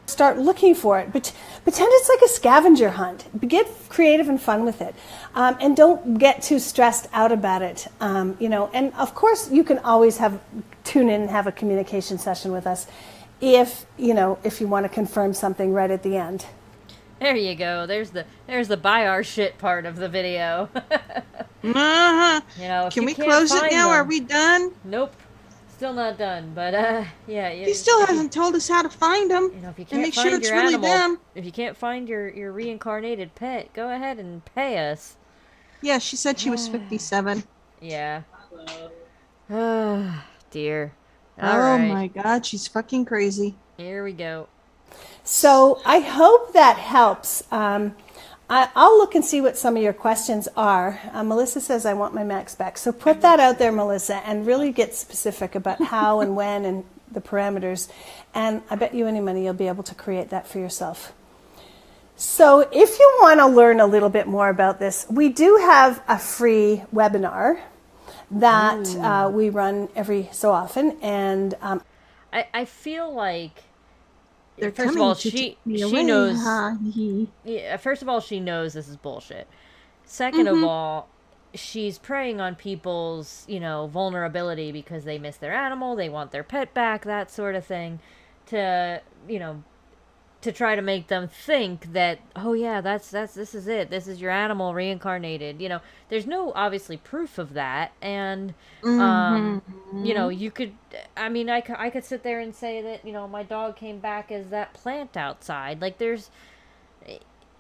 start looking for it. But pretend it's like a scavenger hunt. Get creative and fun with it, and don't get too stressed out about it. And of course, you can always tune in and have a communication session with us, if you want to confirm something right at the end. There you go. There's the buy our shit part of the video. Uh-huh. If Can you we can't close it find now? Are them- we done? Nope. Still not done. But yeah. He still hasn't told us how to find them If you and can't make find sure it's your really animal, them. if you can't find your reincarnated pet, go ahead and pay us. Yeah, she said she was 57. Yeah. Oh, dear. All Oh right. my god, she's fucking crazy. Here we go. So I hope that helps. I'll look and see what some of your questions are. Melissa says, I want my Max back. So put that out there, Melissa, and really get specific about how and when and the parameters. And I bet you any money you'll be able to create that for yourself. So if you want to learn a little bit more about this, we do have a free webinar that we run every so often. And I feel like They're first of coming all, to she take me away, knows. honey. Yeah, first of all, she knows this is bullshit. Second of all, she's preying on people's, vulnerability because they miss their animal, they want their pet back, that sort of thing. to, you know, to try to make them think that, oh yeah, this is it, this is your animal reincarnated. You know, there's no obviously proof of that. And you know, you could, I mean, I could sit there and say that, you know, my dog came back as that plant outside. Like, there's,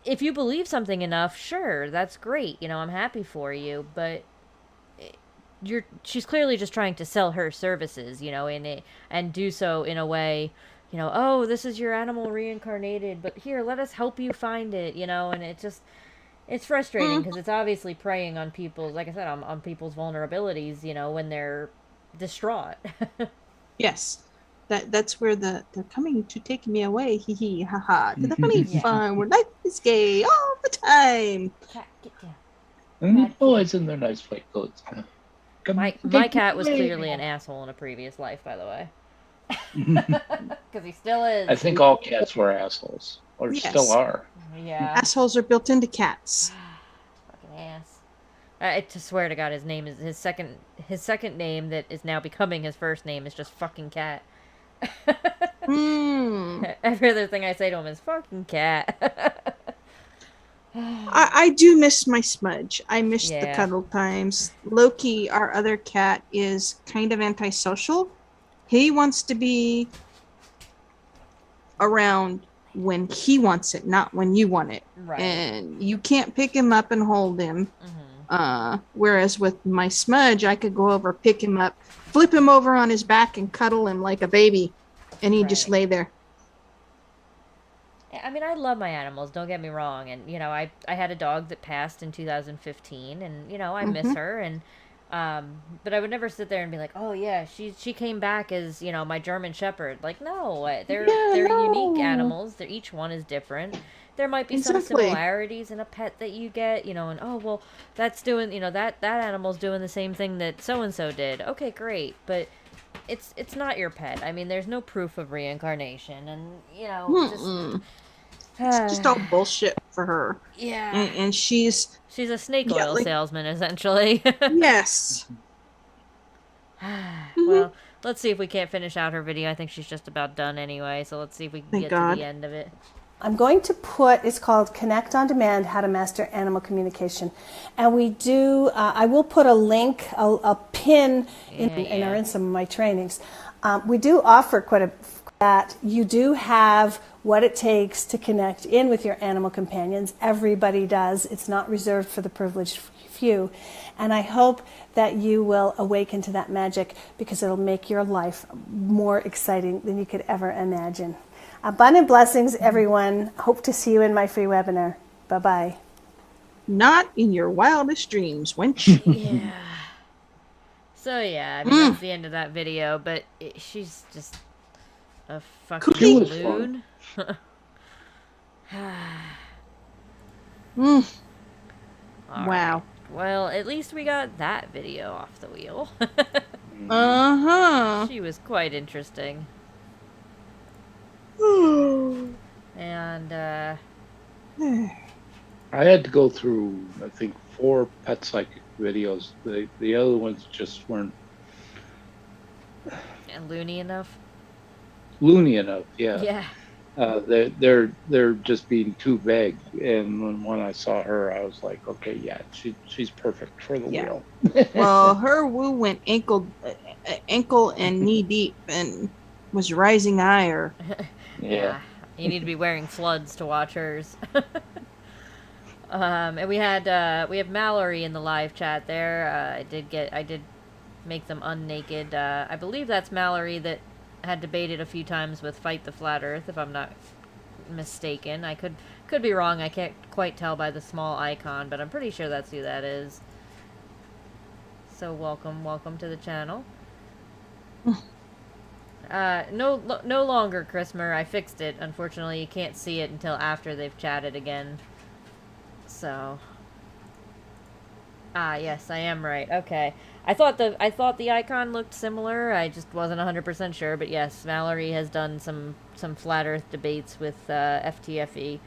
if you believe something enough, sure, that's great, you know, I'm happy for you. But she's clearly just trying to sell her services, you know, in it, and do so in a way, you know, oh, this is your animal reincarnated, but here, let us help you find it, you know. And it just, it's frustrating because it's obviously preying on people's, like I said, on people's vulnerabilities, you know, when they're distraught. Yes. That's where they're coming to take me away. Hee hee ha ha. To the funny farm where life is gay all the time. Cat, get down. And the boys in their nice white coats. My cat was clearly an asshole in a previous life, by the way. Because he still is. I think all cats were assholes, or Yes. still are. Yeah. Assholes are built into cats. Fucking ass. I to swear to God, his name is his second name that is now becoming his first name is just fucking cat. Every other thing I say to him is fucking cat. I do miss my Smudge. I miss the Yeah. cuddle times. Loki, our other cat, is kind of antisocial. He wants to be around when he wants it, not when you want it. Right. And you can't pick him up and hold him. Whereas with my Smudge, I could go over, pick him up, flip him over on his back, and cuddle him like a baby, and he'd just Right. lay there. I mean, I love my animals, don't get me wrong. And, you know, I had a dog that passed in 2015, and, you know, I miss her. And, but I would never sit there and be like, oh, yeah, she came back as, you know, my German Shepherd. Like, no, they're unique animals. Each one is different. There might be some Exactly. similarities in a pet that you get, you know, and, oh, well, that's doing, you know, that animal's doing the same thing that so-and-so did. Okay, great. But it's not your pet. I mean, there's no proof of reincarnation, and, you know, just... It's just all bullshit for her. Yeah. And she's a snake Yeah, oil like- salesman, essentially. yes. Well, let's see if we can't finish out her video. I think she's just about done anyway, so let's see if we can Thank get God. to the end of it. I'm going to put, it's called Connect on Demand, How to Master Animal Communication. And we do, I will put a link, a pin in some of my trainings. We do offer quite a, that you do have what it takes to connect in with your animal companions. Everybody does. It's not reserved for the privileged few. And I hope that you will awaken to that magic, because it'll make your life more exciting than you could ever imagine. Abundant blessings, everyone. Hope to see you in my free webinar. Bye-bye. Not in your wildest dreams, wench. Yeah. So, yeah, I mean, that's the end of that video, but she's just a fucking Cookie was loon. All Wow. right. Well, at least we got that video off the wheel. Uh-huh. She was quite interesting. And, I had to go through, I think, 4 pet psychic videos. The other ones just weren't and loony enough. loony enough. Yeah. Yeah. They're just being too vague. And when I saw her, I was like, okay, yeah, she's perfect for the Yeah. wheel. Well, her woo went ankle and knee deep and was rising higher. Yeah. You need to be wearing floods to watch hers. And we have Mallory in the live chat there. I did make them unnaked. I believe that's Mallory that had debated a few times with Fight the Flat Earth, if I'm not mistaken. I could be wrong. I can't quite tell by the small icon, but I'm pretty sure that's who that is. So welcome to the channel. No longer, Chrismer. I fixed it. Unfortunately, you can't see it until after they've chatted again. So. Ah, yes, I am right. Okay. I thought the icon looked similar. I just wasn't 100% sure, but yes, Mallory has done some flat Earth debates with FTFE.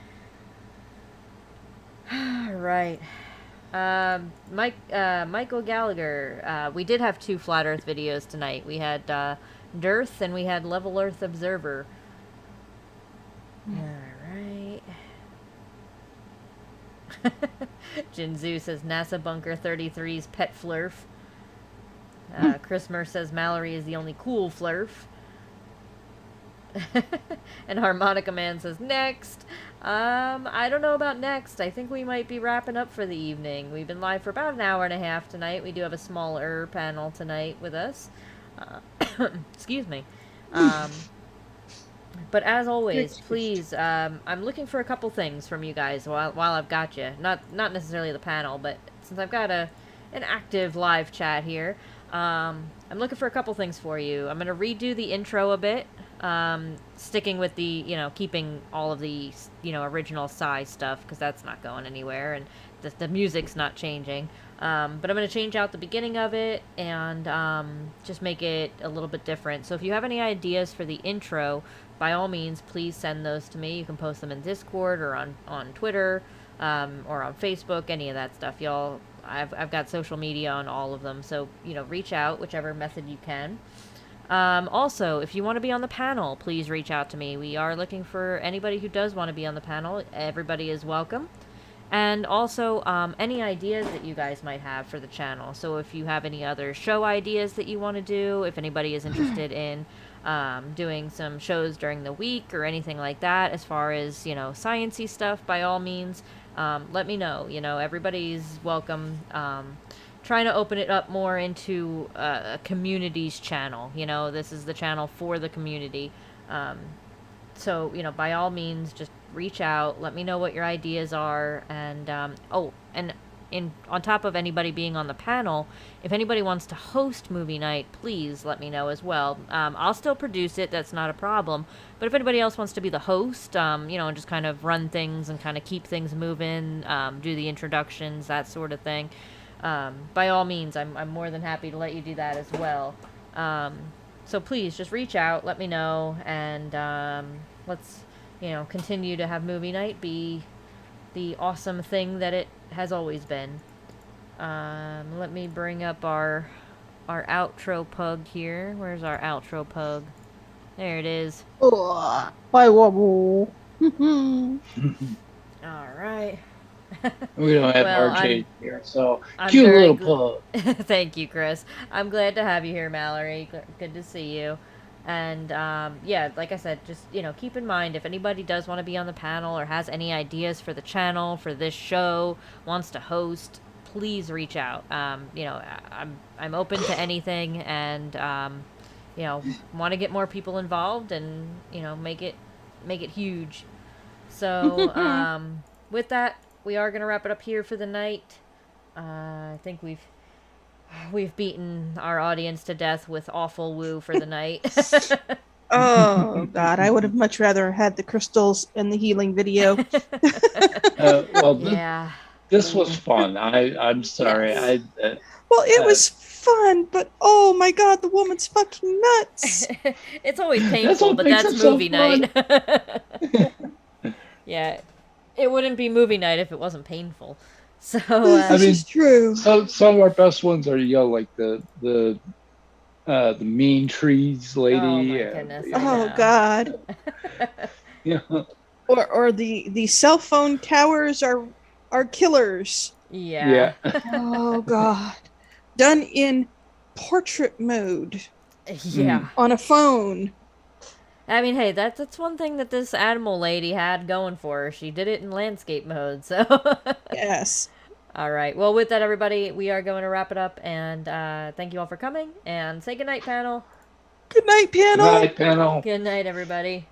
Right. Michael Gallagher. We did have 2 flat Earth videos tonight. We had Dearth and we had Level Earth Observer. Alright. Jinzu says NASA Bunker 33's pet flurf. Chris Murr says Mallory is the only cool flurf. And Harmonica Man says next. I don't know about next. I think we might be wrapping up for the evening. We've been live for about an hour and a half tonight. We do have a smaller panel tonight with us. Excuse me. But as always, please, I'm looking for a couple things from you guys while I've got you. Not necessarily the panel, but since I've got an active live chat here, I'm looking for a couple things for you. I'm going to redo the intro a bit, sticking with the, keeping all of the, original size stuff, because that's not going anywhere, and the music's not changing. But I'm going to change out the beginning of it and just make it a little bit different. So if you have any ideas for the intro, by all means, please send those to me. You can post them in Discord or on Twitter or on Facebook, any of that stuff. Y'all, I've got social media on all of them. So, reach out whichever method you can. Also, if you want to be on the panel, please reach out to me. We are looking for anybody who does want to be on the panel. Everybody is welcome. And also, any ideas that you guys might have for the channel. So if you have any other show ideas that you want to do, if anybody is interested in doing some shows during the week or anything like that, as far as, science-y stuff, by all means, let me know. Everybody's welcome. Trying to open it up more into a community's channel. This is the channel for the community. So, by all means, just reach out, let me know what your ideas are, and, on top of anybody being on the panel, if anybody wants to host movie night, please let me know as well. I'll still produce it, that's not a problem, but if anybody else wants to be the host, and just kind of run things and kind of keep things moving, do the introductions, that sort of thing, by all means, I'm more than happy to let you do that as well. So please, just reach out, let me know, and let's, continue to have movie night be the awesome thing that it has always been. Let me bring up our outro pug here. Where's our outro pug? There it is. Oh, bye, wobble. Alright. We don't have Well, RJ here, so I'm cute very little pug. Thank you, Chris. I'm glad to have you here, Mallory. Good to see you. And, yeah, like I said, just, keep in mind, if anybody does want to be on the panel or has any ideas for the channel, for this show, wants to host, please reach out. I'm open to anything, and, want to get more people involved and, make it huge. So, with that, we are going to wrap it up here for the night. I think we've beaten our audience to death with awful woo for the night. Oh, God. I would have much rather had the crystals and the healing video. Well, Yeah. this was fun. I'm sorry. Yes. Well, it was fun, but oh my God, the woman's fucking nuts. It's always That's painful, what but makes that's it so movie night. Yeah. It wouldn't be movie night if it wasn't painful. So, This is true. some of our best ones are like the mean trees lady. Oh my goodness. I Oh know. God. Yeah. Or the cell phone towers are killers. Yeah. Oh God. Done in portrait mode Yeah. on a phone. I mean, hey, that's one thing that this animal lady had going for her. She did it in landscape mode, so. Yes. All right. Well, with that, everybody, we are going to wrap it up, and thank you all for coming, and say goodnight, panel. Good night, panel. Good night, panel. Good night, everybody.